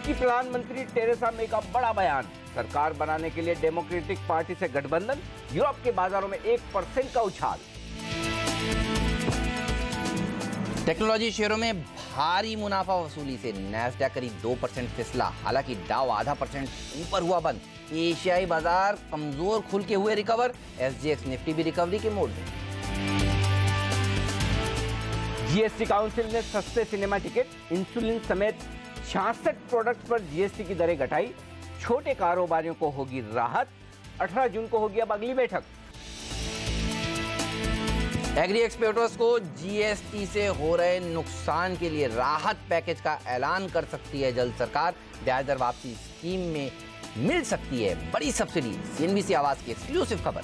की प्रधानमंत्री टेरेसा मे का बड़ा बयान, सरकार बनाने के लिए डेमोक्रेटिक पार्टी से गठबंधन, यूरोप के बाजारों में 1% का उछाल। टेक्नोलॉजी शेयरों में भारी मुनाफा वसूली से नैस्डैक करीब 2% फिसला, हालांकि डाउ आधा % ऊपर हुआ बंद। एशियाई बाजार कमजोर खुल के हुए रिकवर, एसजीएक्स निफ्टी भी रिकवरी के मोड में। जीएसटी काउंसिल ने सस्ते सिनेमा टिकट, इंसुलिन समेत 66 प्रोडक्ट पर जीएसटी की दरें घटाई, छोटे कारोबारियों को होगी राहत। 18 जून को होगी अब अगली बैठक। एग्री एक्सपोर्टर्स को जीएसटी से हो रहे नुकसान के लिए राहत पैकेज का ऐलान कर सकती है जल्द सरकार। ब्याज दर वापसी स्कीम में मिल सकती है बड़ी सब्सिडी, सीएनबीसी आवाज की एक्सक्लूसिव खबर।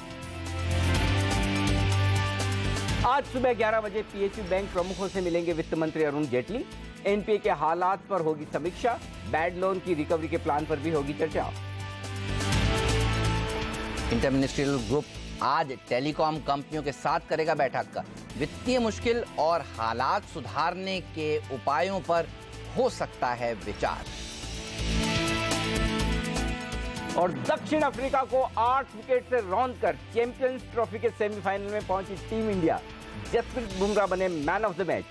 आज सुबह 11 बजे पीएसयू बैंक प्रमुखों से मिलेंगे वित्त मंत्री अरुण जेटली। एनपीए के हालात पर होगी समीक्षा, बैड लोन की रिकवरी के प्लान पर भी होगी चर्चा। इंटर मिनिस्ट्रियल ग्रुप आज टेलीकॉम कंपनियों के साथ करेगा बैठक का, वित्तीय मुश्किल और हालात सुधारने के उपायों पर हो सकता है विचार। और दक्षिण अफ्रीका को 8 विकेट से रौंदकर चैंपियंस ट्रॉफी के सेमीफाइनल में पहुंची टीम इंडिया। जसप्रीत बुमराह बने मैन ऑफ द मैच।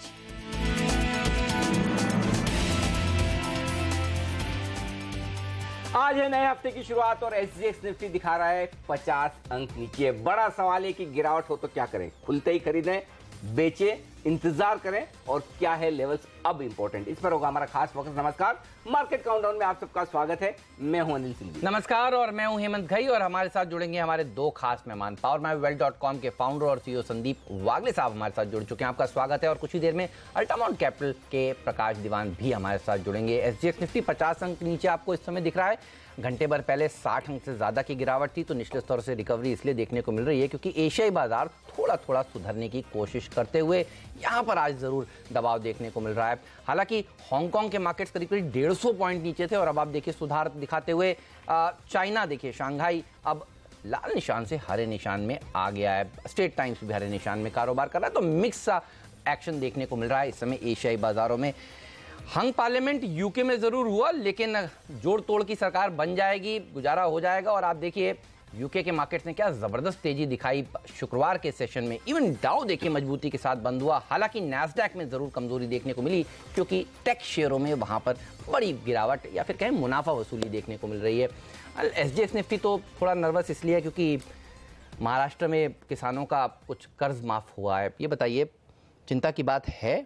आज है नए हफ्ते की शुरुआत और एसजीएक्स निफ्टी दिखा रहा है 50 अंक नीचे। बड़ा सवाल है कि गिरावट हो तो क्या करें, खुलते ही खरीदें, बेचें, इंतजार करें, और क्या है लेवल्स अब इंपॉर्टेंट, इस पर होगा हमारा खास फोकस। नमस्कार, मार्केट काउंटडाउन में आप सबका स्वागत है। मैं हूं अनिल सिंह। नमस्कार, और मैं हूं हेमंत घई, और हमारे साथ जुड़ेंगे हमारे दो खास मेहमान। powermywealth.com के फाउंडर और सीईओ संदीप वागले साहब हमारे साथ जुड़ चुके हैं, आपका स्वागत है। और कुछ ही देर में अल्टामाउंट कैपिटल के प्रकाश दीवान भी हमारे साथ जुड़ेंगे। एसजीएक्स निफ्टी 50 अंक नीचे आपको इस समय दिख रहा है। घंटे भर पहले 60 अंक से ज्यादा की गिरावट थी, तो निचले स्तर से रिकवरी इसलिए देखने को मिल रही है क्योंकि एशियाई बाजार थोड़ा थोड़ा सुधरने की कोशिश करते हुए यहां पर आज जरूर दबाव देखने को मिल रहा है। हालांकि हांगकांग के मार्केट्स करीब 150 पॉइंट नीचे थे, और अब आप देखिए सुधार दिखाते हुए चाइना देखिए, शंघाई अब लाल निशान से हरे निशान में आ गया है। स्टेट टाइम्स भी हरे निशान में कारोबार कर रहा है, तो मिक्स सा एक्शन देखने को मिल रहा है इस समय एशियाई बाजारों में। हंग पार्लियामेंट यूके में जरूर हुआ, लेकिन जोड़ तोड़ की सरकार बन जाएगी, गुजारा हो जाएगा। और आप देखिए यूके के मार्केट्स ने क्या जबरदस्त तेजी दिखाई शुक्रवार के सेशन में। इवन डाउ देखिए मजबूती के साथ बंद हुआ। हालांकि नैस्डैक में जरूर कमजोरी देखने को मिली क्योंकि टेक शेयरों में वहां पर बड़ी गिरावट या फिर कहें मुनाफा वसूली देखने को मिल रही है। एसजीएक्स निफ्टी तो थोड़ा नर्वस इसलिए है क्योंकि महाराष्ट्र में किसानों का कुछ कर्ज माफ हुआ है। ये बताइए, चिंता की बात है?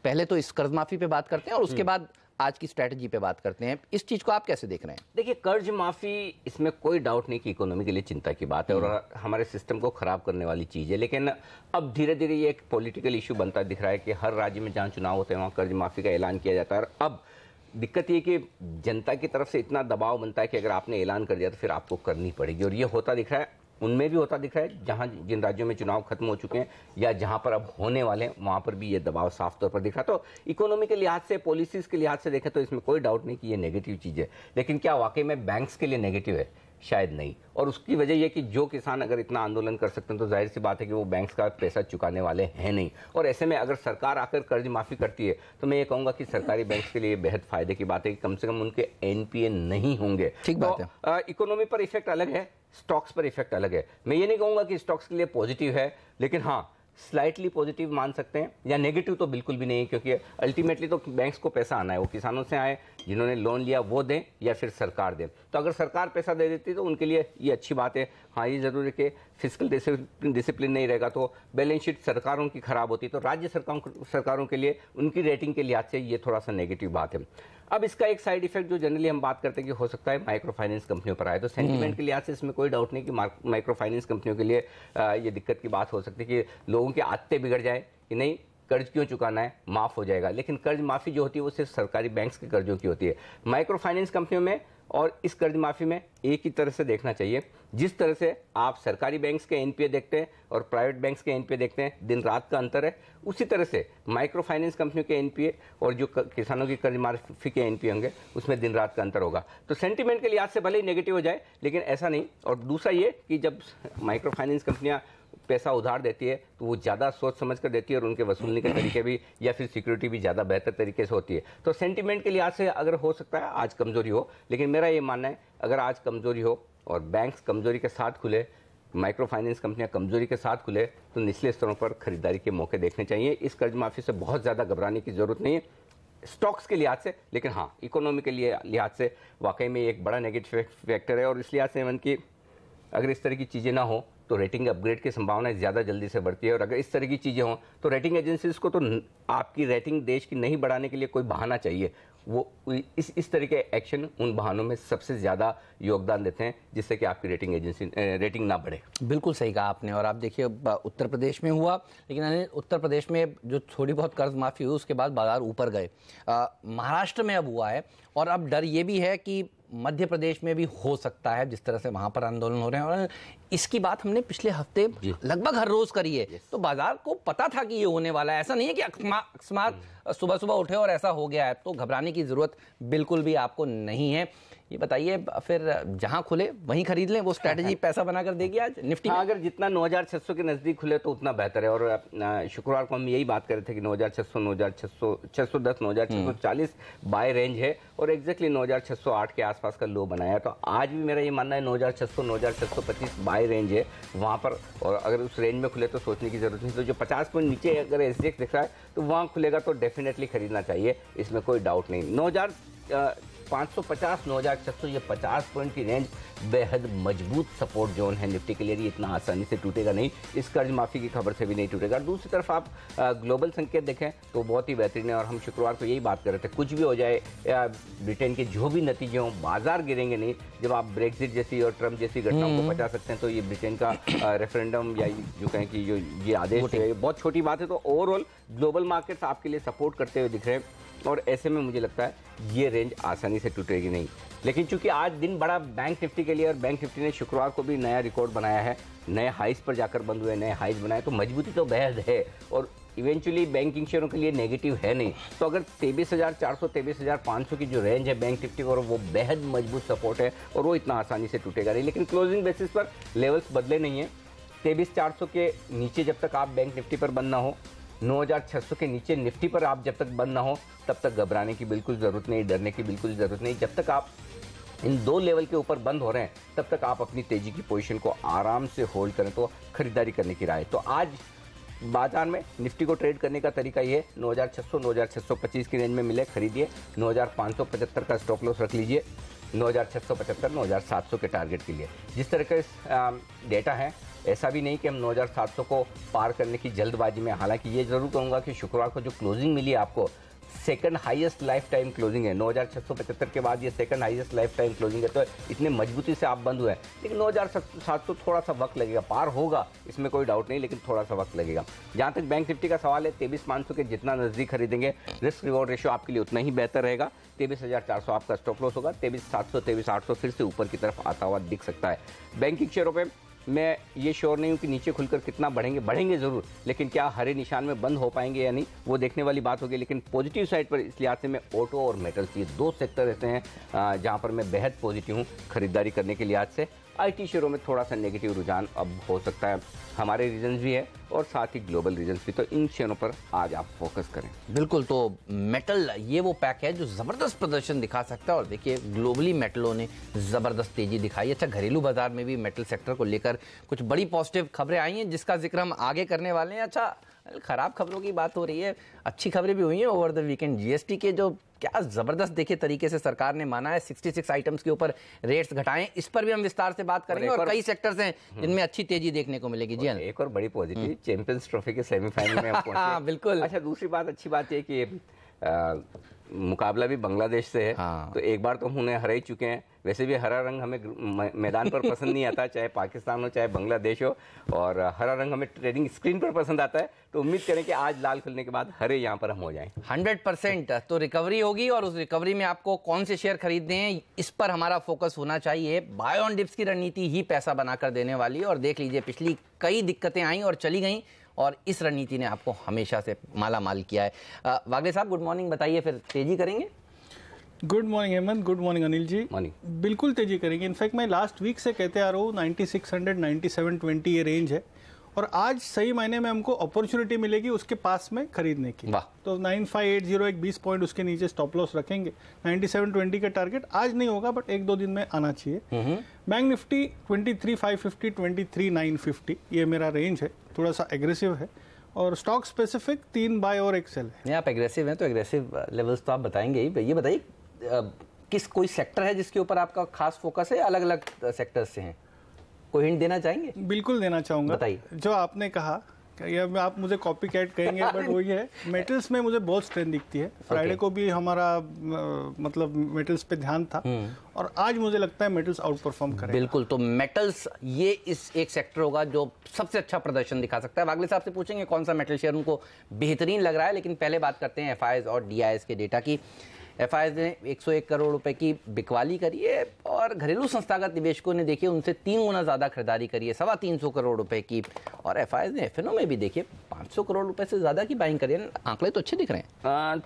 पहले तो इस कर्ज माफी पे बात करते हैं और उसके बाद आज की स्ट्रेटजी पे बात करते हैं। इस चीज को आप कैसे देख रहे हैं? देखिए, कर्ज माफी, इसमें कोई डाउट नहीं कि इकोनॉमी के लिए चिंता की बात है और हमारे सिस्टम को खराब करने वाली चीज है। लेकिन अब धीरे धीरे ये एक पॉलिटिकल इशू बनता दिख रहा है कि हर राज्य में जहां चुनाव होते हैं वहां कर्ज माफी का ऐलान किया जाता है। और अब दिक्कत ये कि जनता की तरफ से इतना दबाव बनता है कि अगर आपने ऐलान कर दिया तो फिर आपको करनी पड़ेगी। और ये होता दिख रहा है, उनमें भी होता दिख रहा है जहां जिन राज्यों में चुनाव खत्म हो चुके हैं या जहां पर अब होने वाले हैं, वहां पर भी ये दबाव साफ तौर पर दिख रहा है। तो इकोनॉमी के लिहाज से, पॉलिसीज के लिहाज से देखें तो इसमें कोई डाउट नहीं कि ये नेगेटिव चीज़ है। लेकिन क्या वाकई में बैंक्स के लिए नेगेटिव है? शायद नहीं। और उसकी वजह यह कि जो किसान अगर इतना आंदोलन कर सकते हैं तो जाहिर सी बात है कि वो बैंक्स का पैसा चुकाने वाले हैं नहीं। और ऐसे में अगर सरकार आकर कर्ज माफी करती है तो मैं ये कहूंगा कि सरकारी बैंक्स के लिए बेहद फायदे की बात है कि कम से कम उनके एनपीए नहीं होंगे। ठीक बात है। इकोनॉमी पर इफेक्ट अलग है, स्टॉक्स पर इफेक्ट अलग है। मैं ये नहीं कहूंगा कि स्टॉक्स के लिए पॉजिटिव है, लेकिन हाँ स्लाइटली पॉजिटिव मान सकते हैं, या नेगेटिव तो बिल्कुल भी नहीं, क्योंकि अल्टीमेटली तो बैंक्स को पैसा आना है, वो किसानों से आए, जिन्होंने लोन लिया वो दें या फिर सरकार दे। तो अगर सरकार पैसा दे देती तो उनके लिए ये अच्छी बात है। हाँ, ये जरूर है कि फिजिकल डिसिप्लिन नहीं रहेगा तो बैलेंस शीट सरकारों की खराब होती, तो राज्य सरकारों के लिए उनकी रेटिंग के लिहाज से ये थोड़ा सा नेगेटिव बात है। अब इसका एक साइड इफेक्ट जो जनरली हम बात करते हैं कि हो सकता है माइक्रो फाइनेंस कंपनियों पर आए, तो सेंटीमेंट के लिहाज से इसमें कोई डाउट नहीं कि माइक्रो फाइनेंस कंपनियों के लिए ये दिक्कत की बात हो सकती है कि लोगों की आदतें बिगड़ जाए कि नहीं कर्ज क्यों चुकाना है, माफ हो जाएगा। लेकिन कर्ज माफी जो होती है वो सिर्फ सरकारी बैंक्स के कर्जों की होती है। माइक्रो फाइनेंस कंपनियों में और इस कर्ज माफी में एक ही तरह से देखना चाहिए। जिस तरह से आप सरकारी बैंक्स के एनपीए देखते हैं और प्राइवेट बैंक्स के एनपीए देखते हैं, दिन रात का अंतर है, उसी तरह से माइक्रो फाइनेंस कंपनियों के एनपीए और जो किसानों की कर्ज माफी के एनपीए होंगे उसमें दिन रात का अंतर होगा। तो सेंटीमेंट के लिहाज से भले ही नेगेटिव हो जाए, लेकिन ऐसा नहीं। और दूसरा ये कि जब माइक्रो फाइनेंस कंपनियां पैसा उधार देती है तो वो ज़्यादा सोच समझ कर देती है और उनके वसूलने के तरीके भी या फिर सिक्योरिटी भी ज़्यादा बेहतर तरीके से होती है। तो सेंटीमेंट के लिहाज से अगर हो सकता है आज कमजोरी हो, लेकिन मेरा ये मानना है अगर आज कमजोरी हो और बैंक्स कमजोरी के साथ खुले, माइक्रो फाइनेंस कंपनियां कमजोरी के साथ खुले, तो निचले स्तरों पर खरीदारी के मौके देखने चाहिए। इस कर्ज माफी से बहुत ज़्यादा घबराने की जरूरत नहीं है स्टॉक्स के लिहाज से, लेकिन हाँ इकोनॉमी के लिए लिहाज से वाकई में एक बड़ा नेगेटिव फैक्टर है। और इस लिहाज से कि अगर इस तरह की चीज़ें ना हो तो रेटिंग अपग्रेड की संभावना ज़्यादा जल्दी से बढ़ती है। और अगर इस तरह की चीज़ें हों तो रेटिंग एजेंसीज को तो आपकी रेटिंग देश की नहीं बढ़ाने के लिए कोई बहाना चाहिए, वो इस तरह के एक्शन उन बहानों में सबसे ज़्यादा योगदान देते हैं जिससे कि आपकी रेटिंग ना बढ़े। बिल्कुल सही कहा आपने। और आप देखिए उत्तर प्रदेश में हुआ, लेकिन उत्तर प्रदेश में जो थोड़ी बहुत कर्ज माफ़ी हुई उसके बाद बाजार ऊपर गए। महाराष्ट्र में अब हुआ है और अब डर ये भी है कि मध्य प्रदेश में भी हो सकता है, जिस तरह से वहां पर आंदोलन हो रहे हैं। और इसकी बात हमने पिछले हफ्ते लगभग हर रोज करी है। तो बाजार को पता था कि ये होने वाला है, ऐसा नहीं है कि अकस्मात सुबह सुबह उठे और ऐसा हो गया है। तो घबराने की जरूरत बिल्कुल भी आपको नहीं है। ये बताइए फिर जहां खुले वहीं खरीद लें, वो स्ट्रैटेजी पैसा बनाकर देगी आज निफ्टी। हाँ, अगर जितना 9600 के नजदीक खुले तो उतना बेहतर है। और शुक्रवार को हम यही बात कर रहे थे कि 9600, 9600, 610, 9640 बाय रेंज है और एग्जैक्टली 9608 के आसपास का लो बनाया। तो आज भी मेरा ये मानना है 9600, 9625 बाय रेंज है वहां पर। और अगर उस रेंज में खुले तो सोचने की जरूरत नहीं। तो जो 50 पॉइंट नीचे अगर एसडीएक्स दिख रहा है तो वहां खुलेगा तो डेफिनेटली खरीदना चाहिए, इसमें कोई डाउट नहीं। 9550, 9600 ये 50 पॉइंट की रेंज बेहद मजबूत सपोर्ट जोन है निफ्टी के लिए। ये इतना आसानी से टूटेगा नहीं, इस कर्ज माफी की खबर से भी नहीं टूटेगा। दूसरी तरफ आप ग्लोबल संकेत देखें तो बहुत ही बेहतरीन है। और हम शुक्रवार को यही बात कर रहे थे, कुछ भी हो जाए ब्रिटेन के जो भी नतीजे हों, बाजार गिरेंगे नहीं। जब आप ब्रेक्जिट जैसी और ट्रम्प जैसी घटनाओं को बचा सकते हैं तो ये ब्रिटेन का रेफरेंडम या जो कहें कि जो ये आदेश है बहुत छोटी बात है। तो ओवरऑल ग्लोबल मार्केट्स आपके लिए सपोर्ट करते हुए दिख रहे हैं और ऐसे में मुझे लगता है ये रेंज आसानी से टूटेगी नहीं। लेकिन चूंकि आज दिन बड़ा बैंक निफ्टी के लिए और बैंक निफ्टी ने शुक्रवार को भी नया रिकॉर्ड बनाया है, नए हाइस पर जाकर बंद हुए, नए हाइस बनाए, तो मजबूती तो बेहद है और इवेंचुअली बैंकिंग शेयरों के लिए नेगेटिव है नहीं। तो अगर 23,400, 23,500 की जो रेंज है बैंक निफ्टी और वो बेहद मजबूत सपोर्ट है और वो इतना आसानी से टूटेगा नहीं। लेकिन क्लोजिंग बेसिस पर लेवल्स बदले नहीं है। 23,400 के नीचे जब तक आप बैंक निफ्टी पर बंद ना हो, 9,600 के नीचे निफ्टी पर आप जब तक बंद ना हो, तब तक घबराने की बिल्कुल ज़रूरत नहीं, डरने की बिल्कुल ज़रूरत नहीं। जब तक आप इन दो लेवल के ऊपर बंद हो रहे हैं तब तक आप अपनी तेजी की पोजीशन को आराम से होल्ड करें तो खरीदारी करने की राय। तो आज बाजार में निफ्टी को ट्रेड करने का तरीका ये 9,600, 9,625 की रेंज में मिले खरीदिए, 9,575 का स्टॉप लॉस रख लीजिए, 9,675, 9,700 के टारगेट के लिए। जिस तरह का डेटा है ऐसा भी नहीं कि हम 9,700 को पार करने की जल्दबाजी में। हालांकि ये जरूर कहूँगा कि शुक्रवार को जो क्लोजिंग मिली आपको, second highest life time closing है। 9,675 के बाद ये second highest life time closing है। तो इतने मजबूती से आप बंद हुए हैं। लेकिन 9,700 थोड़ा सा वक्त लगेगा, पार होगा इसमें कोई डाउट नहीं, लेकिन थोड़ा सा वक्त लगेगा। जहाँ तक बैंक निफ्टी का सवाल है, 23,500 के जितना नजदीक खरीदेंगे रिस्क रिवॉर्ड रेशियो आपके लिए उतना ही बेहतर रहेगा। 23,400 आपका स्टॉप लॉस होगा, 23,700, 23,800 फिर से ऊपर की तरफ आता हुआ दिख सकता है। बैंकिंग शेयरों पर मैं ये श्योर नहीं हूँ कि नीचे खुलकर कितना बढ़ेंगे ज़रूर, लेकिन क्या हरे निशान में बंद हो पाएंगे या नहीं वो देखने वाली बात होगी। लेकिन पॉजिटिव साइड पर इस लिहाज से मैं ऑटो और मेटल्स, ये दो सेक्टर ऐसे हैं जहाँ पर मैं बेहद पॉजिटिव हूँ खरीदारी करने के लिहाज से। आईटी शेयरों में थोड़ा सा नेगेटिव रुझान अब हो सकता है, हमारे रीजन्स भी है और साथ ही ग्लोबल रीजन्स भी। तो इन शेयरों पर आज आप फोकस करें। बिल्कुल, तो मेटल ये वो पैक है जो ज़बरदस्त प्रदर्शन दिखा सकता है। और देखिए ग्लोबली मेटलों ने ज़बरदस्त तेजी दिखाई। अच्छा, घरेलू बाजार में भी मेटल सेक्टर को लेकर कुछ बड़ी पॉजिटिव खबरें आई हैं जिसका जिक्र हम आगे करने वाले हैं। अच्छा, खराब खबरों की बात हो रही है, अच्छी खबरें भी हुई हैं ओवर द वीकेंड। जीएसटी के जो क्या जबरदस्त देखे तरीके से सरकार ने माना है, 66 आइटम्स के ऊपर रेट्स घटाएं, इस पर भी हम विस्तार से बात करेंगे। और कई सेक्टर्स हैं जिनमें अच्छी तेजी देखने को मिलेगी। जी हाँ, एक और बड़ी पॉजिटिव, चैंपियंस ट्रॉफी के सेमीफाइनल में हम पहुंचे। हाँ बिल्कुल। अच्छा, दूसरी बात अच्छी बात है कि मुकाबला भी बांग्लादेश से है। हाँ। तो एक बार तो हम उन्हें हरा ही चुके हैं। वैसे भी हरा रंग हमें मैदान पर पसंद नहीं आता, चाहे पाकिस्तान हो चाहे बांग्लादेश हो, और हरा रंग हमें ट्रेडिंग स्क्रीन पर पसंद आता है। तो उम्मीद करें कि आज लाल खुलने के बाद हरे यहाँ पर हम हो जाएं। 100% तो रिकवरी होगी और उस रिकवरी में आपको कौन से शेयर खरीदने हैं इस पर हमारा फोकस होना चाहिए। बाय ऑन डिप्स की रणनीति ही पैसा बनाकर देने वाली है। और देख लीजिए पिछली कई दिक्कतें आई और चली गई और इस रणनीति ने आपको हमेशा से माला माल किया है। वागले साहब गुड मॉर्निंग, बताइए फिर तेजी करेंगे? Good morning Hemant, good morning Anil ji. Morning. बिल्कुल तेजी करेंगे। इनफैक्ट मैं लास्ट वीक से कहते आ रहा हूँ 9600, 9720 ये रेंज है और आज सही मायने में हमको अपॉर्चुनिटी मिलेगी उसके पास में खरीदने की। वाह। तो 9580 एक 20 पॉइंट उसके नीचे स्टॉप लॉस रखेंगे। 9720 का टारगेट आज नहीं होगा बट 1-2 दिन में आना चाहिए। बैंक निफ्टी 23,550 23,950 ये मेरा रेंज है, थोड़ा सा एग्रेसिव है। और स्टॉक स्पेसिफिक 3 बाय और 1 सेल है। नहीं, आप एग्रेसिव हैं तो एग्रेसिव लेवल्स तो आप बताएंगे ही। ये बताइए किस कोई सेक्टर है जिसके ऊपर आपका खास फोकस है, अलग अलग सेक्टर्स से हैं? कोई हिंट देना चाहेंगे? बिल्कुल देना चाहूंगा। बताइए। जो आपने कहा या आप मुझे कॉपी कैट कहेंगे बट वही है, मेटल्स में मुझे बहुत स्ट्रेंथ दिखती है। फ्राइडे को भी हमारा मतलब मेटल्स पे ध्यान था और आज मुझे लगता है मेटल्स आउट परफॉर्म करेगा। बिल्कुल, तो मेटल्स ये इस एक सेक्टर होगा जो सबसे अच्छा प्रदर्शन दिखा सकता है। वागले साहब से पूछेंगे कौन सा मेटल शेयर उनको बेहतरीन लग रहा है, लेकिन पहले बात करते हैं एफआईआईज और डीआईएस के डेटा की। एफआईआईज ने 101 करोड़ रुपए की बिकवाली करी है और घरेलू संस्थागत निवेशकों ने देखिए उनसे 3 गुना ज्यादा खरीदारी करी है, 325 करोड़ रुपए की। और एफआईआईज ने एफएनओ में भी देखिए 500 करोड़ रुपए से ज्यादा की बाइंग करी है। आंकड़े तो अच्छे दिख रहे हैं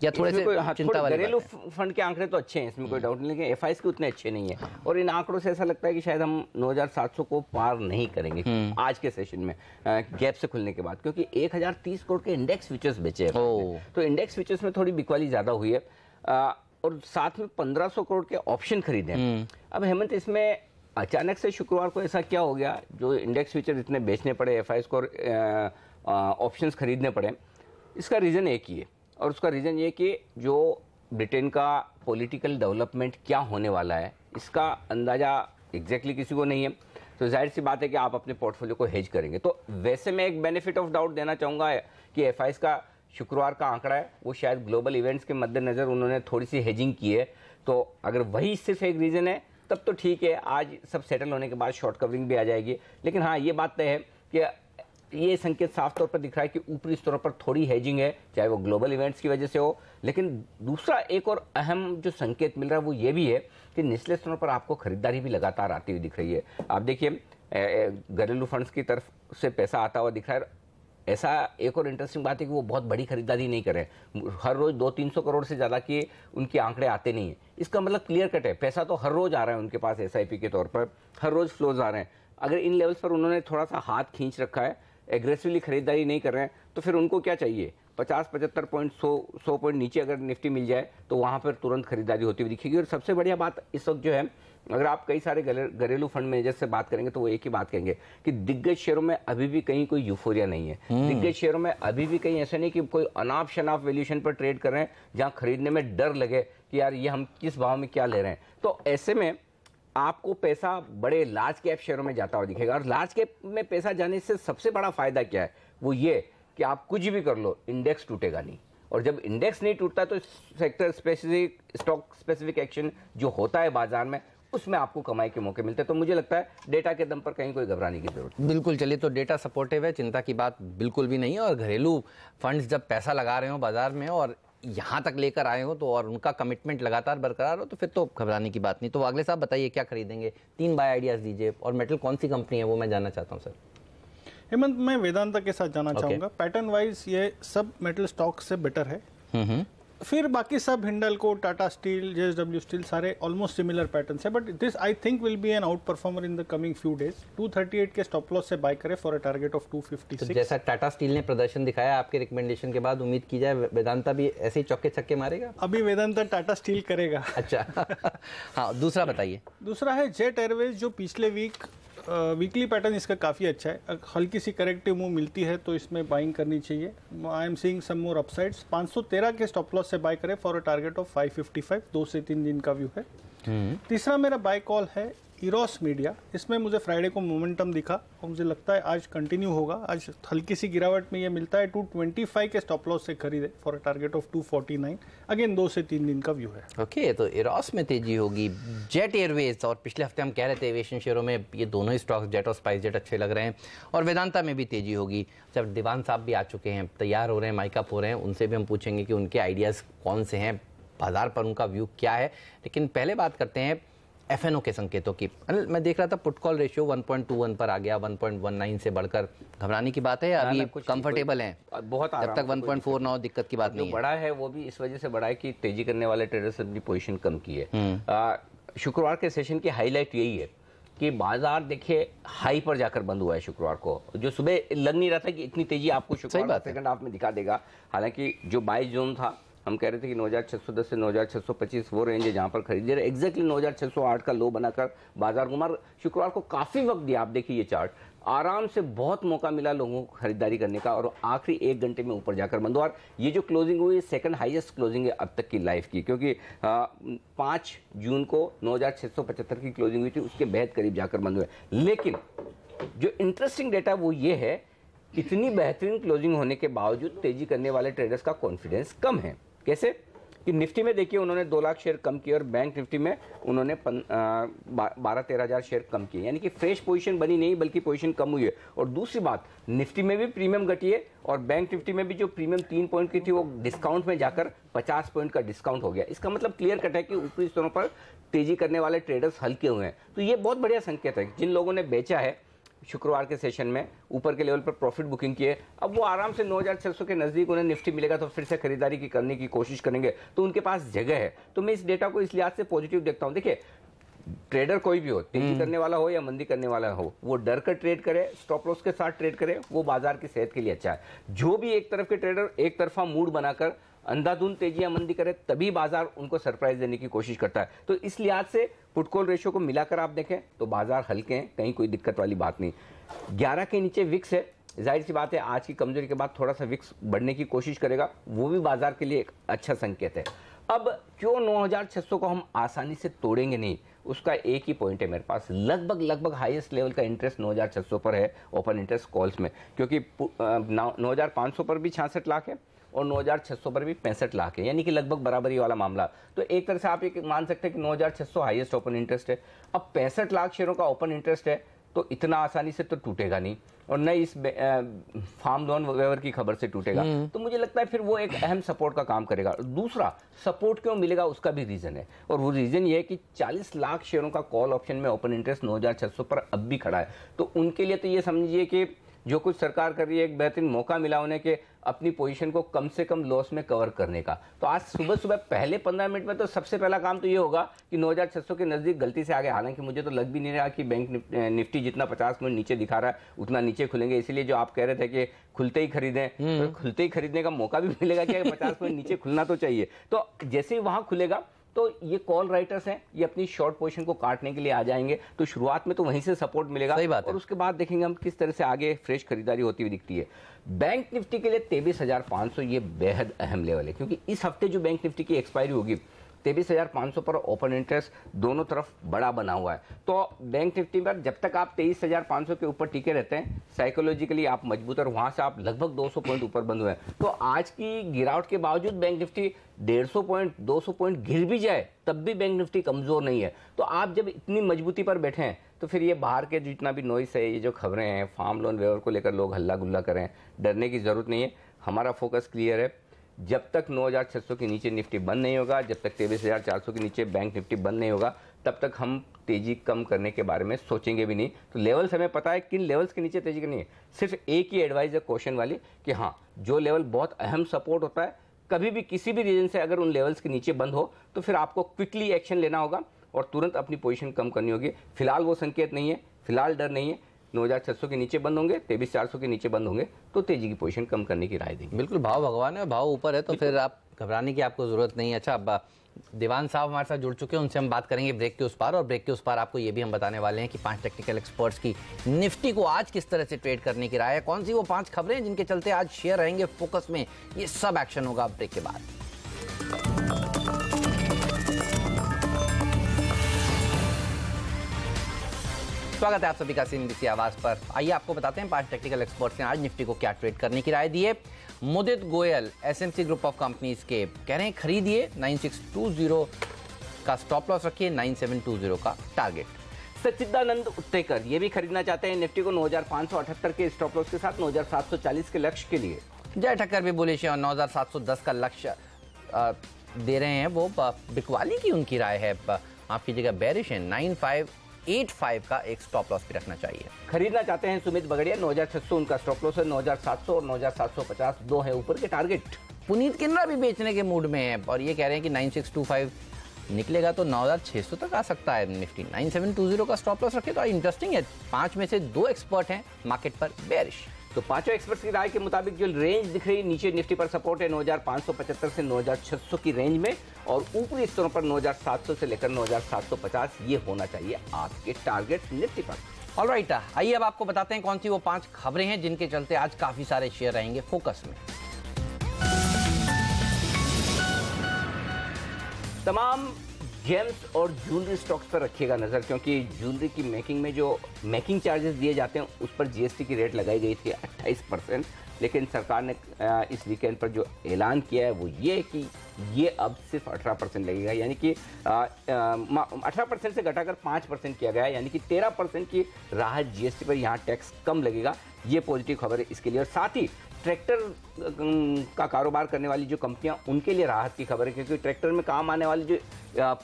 या थोड़े से चिंता वाले? घरेलू फंड के आंकड़े तो अच्छे हैं, इसमें कोई डाउट नहीं, लेकिन एफआईआईज के उतने अच्छे नहीं है। और इन आंकड़ों से ऐसा लगता है कि शायद हम 9700 को पार नहीं करेंगे आज के सेशन में, गैप से खुलने के बाद, क्योंकि 1030 करोड़ के इंडेक्स फ्यूचर्स बेचे हैं। तो इंडेक्स फ्यूचर्स में थोड़ी बिकवाली ज्यादा हुई है और साथ में 1500 करोड़ के ऑप्शन खरीदे हैं। अब हेमंत, इसमें अचानक से शुक्रवार को ऐसा क्या हो गया जो इंडेक्स फ्यूचर इतने बेचने पड़े, एफआईआईज को ऑप्शंस खरीदने पड़े? इसका रीजन एक ही है और उसका रीजन ये कि जो ब्रिटेन का पॉलिटिकल डेवलपमेंट क्या होने वाला है इसका अंदाजा एग्जैक्टली किसी को नहीं है। तो जाहिर सी बात है कि आप अपने पोर्टफोलियो को हेज करेंगे। तो वैसे मैं एक बेनिफिट ऑफ डाउट देना चाहूंगा कि एफआईआईज का शुक्रवार का आंकड़ा है वो शायद ग्लोबल इवेंट्स के मद्देनजर उन्होंने थोड़ी सी हेजिंग की है। तो अगर वही सिर्फ एक रीजन है तब तो ठीक है, आज सब सेटल होने के बाद शॉर्ट कवरिंग भी आ जाएगी। लेकिन हाँ, ये बात तय है कि ये संकेत साफ तौर पर दिख रहा है कि ऊपरी स्तरों पर थोड़ी हेजिंग है, चाहे वो ग्लोबल इवेंट्स की वजह से हो। लेकिन दूसरा एक और अहम जो संकेत मिल रहा है वो ये भी है कि निचले स्तरों पर आपको खरीदारी भी लगातार आती हुई दिख रही है। आप देखिए घरेलू फंड्स की तरफ से पैसा आता हुआ दिख रहा है। ऐसा एक और इंटरेस्टिंग बात है कि वो बहुत बड़ी खरीदारी नहीं कर रहे हैं। हर रोज 200-300 करोड़ से ज्यादा के उनके आंकड़े आते नहीं है। इसका मतलब क्लियर कट है, पैसा तो हर रोज आ रहा है उनके पास एसआईपी के तौर पर, हर रोज फ्लोज आ रहे हैं। अगर इन लेवल्स पर उन्होंने थोड़ा सा हाथ खींच रखा है, एग्रेसिवली खरीदारी नहीं कर रहे हैं, तो फिर उनको क्या चाहिए? 50-75 पॉइंट 100 पॉइंट नीचे अगर निफ्टी मिल जाए तो वहां पर तुरंत खरीदारी होती हुई दिखेगी। और सबसे बढ़िया बात इस वक्त जो है, अगर आप कई सारे घरेलू फंड मैनेजर से बात करेंगे तो वो एक ही बात कहेंगे कि दिग्गज शेयरों में अभी भी कहीं कोई यूफोरिया नहीं है। दिग्गज शेयरों में अभी भी कहीं ऐसा नहीं कि कोई अनाप शनाप वैल्यूएशन पर ट्रेड कर रहे हैं जहां खरीदने में डर लगे कि यार ये हम किस भाव में क्या ले रहे हैं। तो ऐसे में आपको पैसा बड़े लार्ज कैप शेयरों में जाता हुआ दिखेगा। और लार्ज कैप में पैसा जाने से सबसे बड़ा फायदा क्या है? वो ये कि आप कुछ भी कर लो, इंडेक्स टूटेगा नहीं। और जब इंडेक्स नहीं टूटता तो sector specific, stock specific action जो होता है बाजार में, उसमें आपको कमाई के मौके मिलते हैं। तो मुझे लगता है डेटा के दम पर कहीं कोई घबराने की जरूरत नहीं। बिल्कुल, चलिए, तो डेटा सपोर्टिव है, चिंता की बात बिल्कुल भी नहीं है। और घरेलू फंड्स जब पैसा लगा रहे हो बाजार में और यहाँ तक लेकर आए हो तो, और उनका कमिटमेंट लगातार बरकरार हो, तो फिर तो घबराने की बात नहीं। तो अगले साहब बताइए क्या खरीदेंगे? 3 बाय आइडियाज दीजिए। और मेटल कौन सी कंपनी है वो मैं जानना चाहता हूँ सर। हेमंत, मैं वेदांता के साथ जाना चाहूंगा। पैटर्न वाइज ये सब मेटल स्टॉक से बेटर है। फिर बाकी सब हिंडलको, टाटा स्टील, जेएसडब्ल्यू स्टील सारे ऑलमोस्ट सिमिलर पैटर्न्स है। But this I think will be an out performer in the coming few days. 238 के स्टॉप लॉस से बाय करें फॉर अ टारगेट ऑफ 256। तो जैसा टाटा स्टील ने प्रदर्शन दिखाया आपके रिकमेंडेशन के बाद, उम्मीद की जाए वेदांता भी ऐसे ही चौके छक्के मारेगा? अभी वेदांता टाटा स्टील करेगा। अच्छा हाँ, दूसरा बताइए। दूसरा है जेट एयरवेज, जो पिछले वीकली पैटर्न इसका काफ़ी अच्छा है। हल्की सी करेक्टिव मूव मिलती है तो इसमें बाइंग करनी चाहिए। I am seeing some more upsides. 513 के स्टॉप लॉस से बाय करें फॉर अ टारगेट ऑफ 555। 2 से 3 दिन का व्यू है। तीसरा मेरा बाय कॉल है इरोस मीडिया। इसमें मुझे फ्राइडे को मोमेंटम दिखा और मुझे लगता है आज कंटिन्यू होगा। आज हल्की सी गिरावट में ये मिलता है। 225 के स्टॉप लॉस से खरीदे for a target of 249। Again 2 से 3 दिन का व्यू है। ओके, तो इरोस में तेजी होगी। जेट एयरवेज, और पिछले हफ्ते हम कह रहे थे एविएशन शेयरों में ये दोनों ही स्टॉक्स, जेट और स्पाइस जेट, अच्छे लग रहे हैं। और वेदांता में भी तेजी होगी। जब दीवान साहब भी आ चुके हैं, तैयार हो रहे हैं, माइक अप हो रहे हैं, उनसे भी हम पूछेंगे कि उनके आइडियाज़ कौन से हैं, बाजार पर उनका व्यू क्या है। लेकिन पहले बात करते हैं एफएनओ के संकेतों की। अनिल, मैं देख रहा था पुट कॉल रेशियो 1.21 पर आ गया, 1.19 से बढ़कर। घबराने की बात है? अभी कंफर्टेबल हैं? बहुत जब तक 1.4 ना हो दिक्कत की बात नहीं है। बड़ा है वो भी इस वजह से बड़ा है कि तेजी करने वाले ट्रेडर्स ने अपनी पोजीशन कम की है। शुक्रवार के सेशन की हाईलाइट यही है कि बाजार देखिए हाई पर जाकर बंद हुआ है शुक्रवार को, जो सुबह लग नहीं रहा था कि इतनी तेजी आपको शुक्रवार सेकंड हाफ में दिखा देगा। हालांकि जो बाय जोन था, हम कह रहे थे कि 9610 से 9625 वो रेंज है जहां पर खरीदे रहे, एग्जैक्टली 9608 का लो बनाकर बाजार घुमा। शुक्रवार को काफी वक्त दिया, आप देखिए ये चार्ट, आराम से बहुत मौका मिला लोगों को खरीदारी करने का और आखिरी 1 घंटे में ऊपर जाकर बंद हुआ। और ये जो क्लोजिंग हुई सेकंड हाईएस्ट क्लोजिंग है अब तक की लाइफ की, क्योंकि 5 जून को 9675 की क्लोजिंग हुई थी, उसके बेहद करीब जाकर बंद हुए। लेकिन जो इंटरेस्टिंग डेटा वो ये है, इतनी बेहतरीन क्लोजिंग होने के बावजूद तेजी करने वाले ट्रेडर्स का कॉन्फिडेंस कम है। कैसे कि निफ्टी में देखिए उन्होंने 2 लाख शेयर कम किए और बैंक निफ्टी में उन्होंने 12-13 हज़ार शेयर कम किए, यानी कि फ्रेश पोजीशन बनी नहीं बल्कि पोजीशन कम हुई है। और दूसरी बात, निफ्टी में भी प्रीमियम घटी है और बैंक निफ्टी में भी जो प्रीमियम 3 पॉइंट की थी वो डिस्काउंट में जाकर 50 पॉइंट का डिस्काउंट हो गया। इसका मतलब क्लियर कट है कि ऊपरी स्तरों पर तेजी करने वाले ट्रेडर्स हल्के हुए हैं। तो ये बहुत बढ़िया संकेत है। जिन लोगों ने बेचा है शुक्रवार के सेशन में, ऊपर के लेवल पर प्रॉफिट बुकिंग किए, अब वो आराम से 9600 के नजदीक उन्हें निफ्टी मिलेगा तो फिर से खरीदारी की करने की कोशिश करेंगे, तो उनके पास जगह है। तो मैं इस डेटा को इस लिहाज से पॉजिटिव देखता हूं। देखिए ट्रेडर कोई भी हो, तेजी करने वाला हो या मंदी करने वाला हो, वो डर कर ट्रेड करे, स्टॉप लॉस के साथ ट्रेड करे, वो बाजार की सेहत के लिए अच्छा है। जो भी एक तरफ के ट्रेडर एक तरफा मूड बनाकर अंधाधुंध तेजी या मंदी करे, तभी बाजार उनको सरप्राइज देने की कोशिश करता है। तो इस लिहाज से पुट कॉल रेशियो को मिलाकर आप देखें तो बाजार हल्के हैं, कहीं कोई दिक्कत वाली बात नहीं। 11 के नीचे विक्स है, जाहिर सी बात है आज की कमजोरी के बाद थोड़ा सा विक्स बढ़ने की कोशिश करेगा, वो भी बाजार के लिए एक अच्छा संकेत है। अब क्यों 9600 को हम आसानी से तोड़ेंगे नहीं, उसका एक ही पॉइंट है मेरे पास। लगभग हाईएस्ट लेवल का इंटरेस्ट 9600 पर है ओपन इंटरेस्ट कॉल्स में, क्योंकि 9500 पर भी 66 लाख है और 9600 पर भी 65 लाख है, यानी कि लगभग बराबरी वाला मामला। तो एक तरह से आप ये मान सकते हैं कि 9600 हाईएस्ट ओपन इंटरेस्ट है। अब 65 लाख शेयरों का ओपन इंटरेस्ट है तो इतना आसानी से तो टूटेगा नहीं, और न इस फार्म लोन वेवर की खबर से टूटेगा। तो मुझे लगता है फिर वो एक अहम सपोर्ट का काम करेगा। दूसरा, सपोर्ट क्यों मिलेगा उसका भी रीजन है, और वो रीजन ये है कि 40 लाख शेयरों का कॉल ऑप्शन में ओपन इंटरेस्ट 9600 पर अब भी खड़ा है। तो उनके लिए तो ये समझिए कि जो कुछ सरकार कर रही है, एक बेहतरीन मौका मिला उन्हें कि अपनी पोजीशन को कम से कम लॉस में कवर करने का। तो आज सुबह पहले 15 मिनट में तो सबसे पहला काम तो ये होगा कि 9600 के नजदीक गलती से आगे, हालांकि मुझे तो लग भी नहीं रहा कि बैंक निफ्टी जितना 50 मिनट नीचे दिखा रहा है उतना नीचे खुलेंगे। इसीलिए जो आप कह रहे थे कि खुलते ही खरीदें, तो खुलते ही खरीदने का मौका भी मिलेगा कि 50 मिनट नीचे खुलना तो चाहिए। तो जैसे ही वहां खुलेगा तो ये कॉल राइटर्स हैं, ये अपनी शॉर्ट पोजीशन को काटने के लिए आ जाएंगे। तो शुरुआत में तो वहीं से सपोर्ट मिलेगा, सही बात है। और उसके बाद देखेंगे हम किस तरह से आगे फ्रेश खरीदारी होती हुई दिखती है। बैंक निफ्टी के लिए 23,500 ये बेहद अहम लेवल है, क्योंकि इस हफ्ते जो बैंक निफ्टी की एक्सपायरी होगी 23,500 पर ओपन इंटरेस्ट दोनों तरफ बड़ा बना हुआ है। तो बैंक निफ्टी पर जब तक आप 23,500 के ऊपर टिके रहते हैं, साइकोलॉजिकली आप मजबूत, और वहां से आप लगभग 200 पॉइंट ऊपर बंद हुए हैं। तो आज की गिरावट के बावजूद बैंक निफ्टी 150 पॉइंट 200 पॉइंट गिर भी जाए तब भी बैंक निफ्टी कमजोर नहीं है। तो आप जब इतनी मजबूती पर बैठे हैं तो फिर ये बाहर के जितना भी नॉइस है, ये जो खबरें हैं फार्म लोन वेवर को लेकर लोग हल्ला गुल्ला करें, डरने की जरूरत नहीं है। हमारा फोकस क्लियर है, जब तक 9600 के नीचे निफ्टी बंद नहीं होगा, जब तक 23,400 के नीचे बैंक निफ्टी बंद नहीं होगा, तब तक हम तेजी कम करने के बारे में सोचेंगे भी नहीं। तो लेवल्स हमें पता है किन लेवल्स के नीचे तेजी करनी है। सिर्फ एक ही एडवाइस है क्वेश्चन वाली कि हाँ, जो लेवल बहुत अहम सपोर्ट होता है, कभी भी किसी भी रीजन से अगर उन लेवल्स के नीचे बंद हो तो फिर आपको क्विकली एक्शन लेना होगा और तुरंत अपनी पोजीशन कम करनी होगी। फिलहाल वो संकेत नहीं है, फिलहाल डर नहीं है। 9600 के नीचे बंद होंगे, 23,400 के नीचे बंद होंगे तो तेजी की पोजीशन कम करने की राय देंगे। बिल्कुल, भाव भगवान है, भाव ऊपर है तो फिर आप घबराने की आपको जरूरत नहीं है। अच्छा, अब दीवान साहब हमारे साथ जुड़ चुके हैं, उनसे हम बात करेंगे ब्रेक के उस पार। और ब्रेक के उस पार आपको ये भी हम बताने वाले हैं कि 5 टेक्निकल एक्सपर्ट्स की निफ्टी को आज किस तरह से ट्रेड करने की राय है, कौन सी वो 5 खबरें जिनके चलते आज शेयर रहेंगे फोकस में। ये सब एक्शन होगा ब्रेक के बाद। स्वागत है आप सभी का CNBC आवाज पर। आइए आपको बताते हैं 5 टेक्निकल एक्सपर्ट्स ने आज निफ्टी को क्या ट्रेड करने की राय दी है। Mudit Goyal SMC group of companies के कह रहे हैं खरीदिए, 9620 का स्टॉप लॉस रखिए, 9720 का टारगेट। सच्चिदानंद उत्तेकर ये भी खरीदना चाहते हैं निफ्टी को 9578 के स्टॉप लॉस के साथ 9740 के लक्ष्य के लिए। जय ठक्कर भी बुलिश है और 9710 का लक्ष्य दे रहे हैं। वो बिकवाली की उनकी राय है, माफ कीजिएगा बेरिश है, 9585 का एक स्टॉप लॉस भी रखना चाहिए। खरीदना चाहते हैं सुमित बगड़िया, 9600 उनका स्टॉप लॉस है, 9700 और 9750 दो है ऊपर के टारगेट। पुनीत किन्नरा भी बेचने के मूड में है और ये कह रहे हैं कि 9625 निकलेगा तो 9600 तक आ सकता है निफ्टी। 9720 का स्टॉप लॉस रखे तो इंटरेस्टिंग है। 5 में से 2 एक्सपर्ट हैं मार्केट पर बेयरिश। तो पांचों एक्सपर्ट्स की राय के मुताबिक जो रेंज दिख रही है नीचे निफ्टी पर सपोर्ट है 9575 से 9600 की रेंज में, और ऊपरी स्तरों पर 9700 से लेकर 9750 ये होना चाहिए आपके टारगेट निफ्टी पर। ऑलराइट, आइए अब आपको बताते हैं कौन सी वो 5 खबरें हैं जिनके चलते आज काफी सारे शेयर रहेंगे फोकस में। तमाम जेम्स और ज्वेलरी स्टॉक्स पर रखिएगा नज़र, क्योंकि ज्वेलरी की मेकिंग में जो मेकिंग चार्जेस दिए जाते हैं उस पर जीएसटी की रेट लगाई गई थी 28%, लेकिन सरकार ने इस वीकेंड पर जो ऐलान किया है वो ये कि ये अब सिर्फ 18% लगेगा, यानी कि 18% से घटाकर 5% किया गया है, यानी कि 13% की राहत जीएसटी पर यहाँ टैक्स कम लगेगा। ये पॉजिटिव खबर है इसके लिए। और साथ ही ट्रैक्टर का कारोबार करने वाली जो कंपनियां उनके लिए राहत की खबर है, क्योंकि ट्रैक्टर में काम आने वाले जो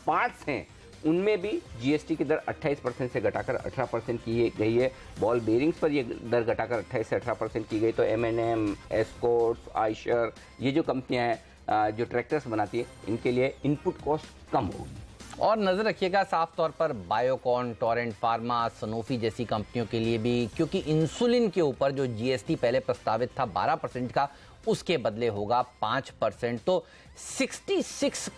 पार्ट्स हैं उनमें भी जीएसटी की दर 28% से घटाकर 18% की गई है। बॉल बेयरिंग्स पर ये दर घटाकर 28 से 18% की गई। तो M&M, एस्कॉर्ट्स, आयशर, ये जो कंपनियां हैं जो ट्रैक्टर्स बनाती है इनके लिए इनपुट कॉस्ट कम होगी। और नजर रखिएगा साफ तौर पर बायोकॉन, टोरेंट फार्मा, सनोफी जैसी कंपनियों के लिए भी, क्योंकि इंसुलिन के ऊपर जो जीएसटी पहले प्रस्तावित था 12% का, उसके बदले होगा 5%। तो 66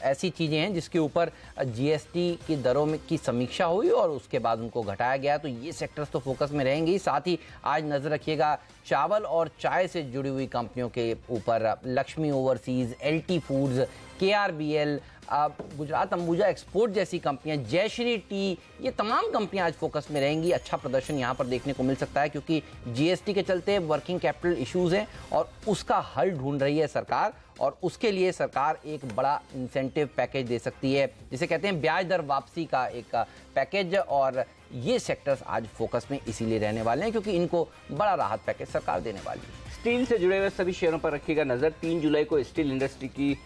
ऐसी चीज़ें हैं जिसके ऊपर जीएसटी की दरों में की समीक्षा हुई और उसके बाद उनको घटाया गया। तो ये सेक्टर्स तो फोकस में रहेंगे ही। साथ ही आज नजर रखिएगा चावल और चाय से जुड़ी हुई कंपनियों के ऊपर। Lakshmi overseas, LT foods, KRBL, Gujarat Ambuja export जैसी कंपनियां, जयश्री टी, ये तमाम कंपनियां आज फोकस में रहेंगी। अच्छा प्रदर्शन यहां पर देखने को मिल सकता है, क्योंकि जीएसटी के चलते वर्किंग कैपिटल इश्यूज हैं और उसका हल ढूंढ रही है सरकार, और उसके लिए सरकार एक बड़ा इंसेंटिव पैकेज दे सकती है, जिसे कहते हैं ब्याज दर वापसी का एक पैकेज। और ये सेक्टर्स आज फोकस में इसीलिए रहने वाले हैं क्योंकि इनको बड़ा राहत पैकेज सरकार देने वाली है। स्टील से जुड़े हुए सभी शेयरों पर रखिएगा नजर। 3 जुलाई को स्टील इंडस्ट्री की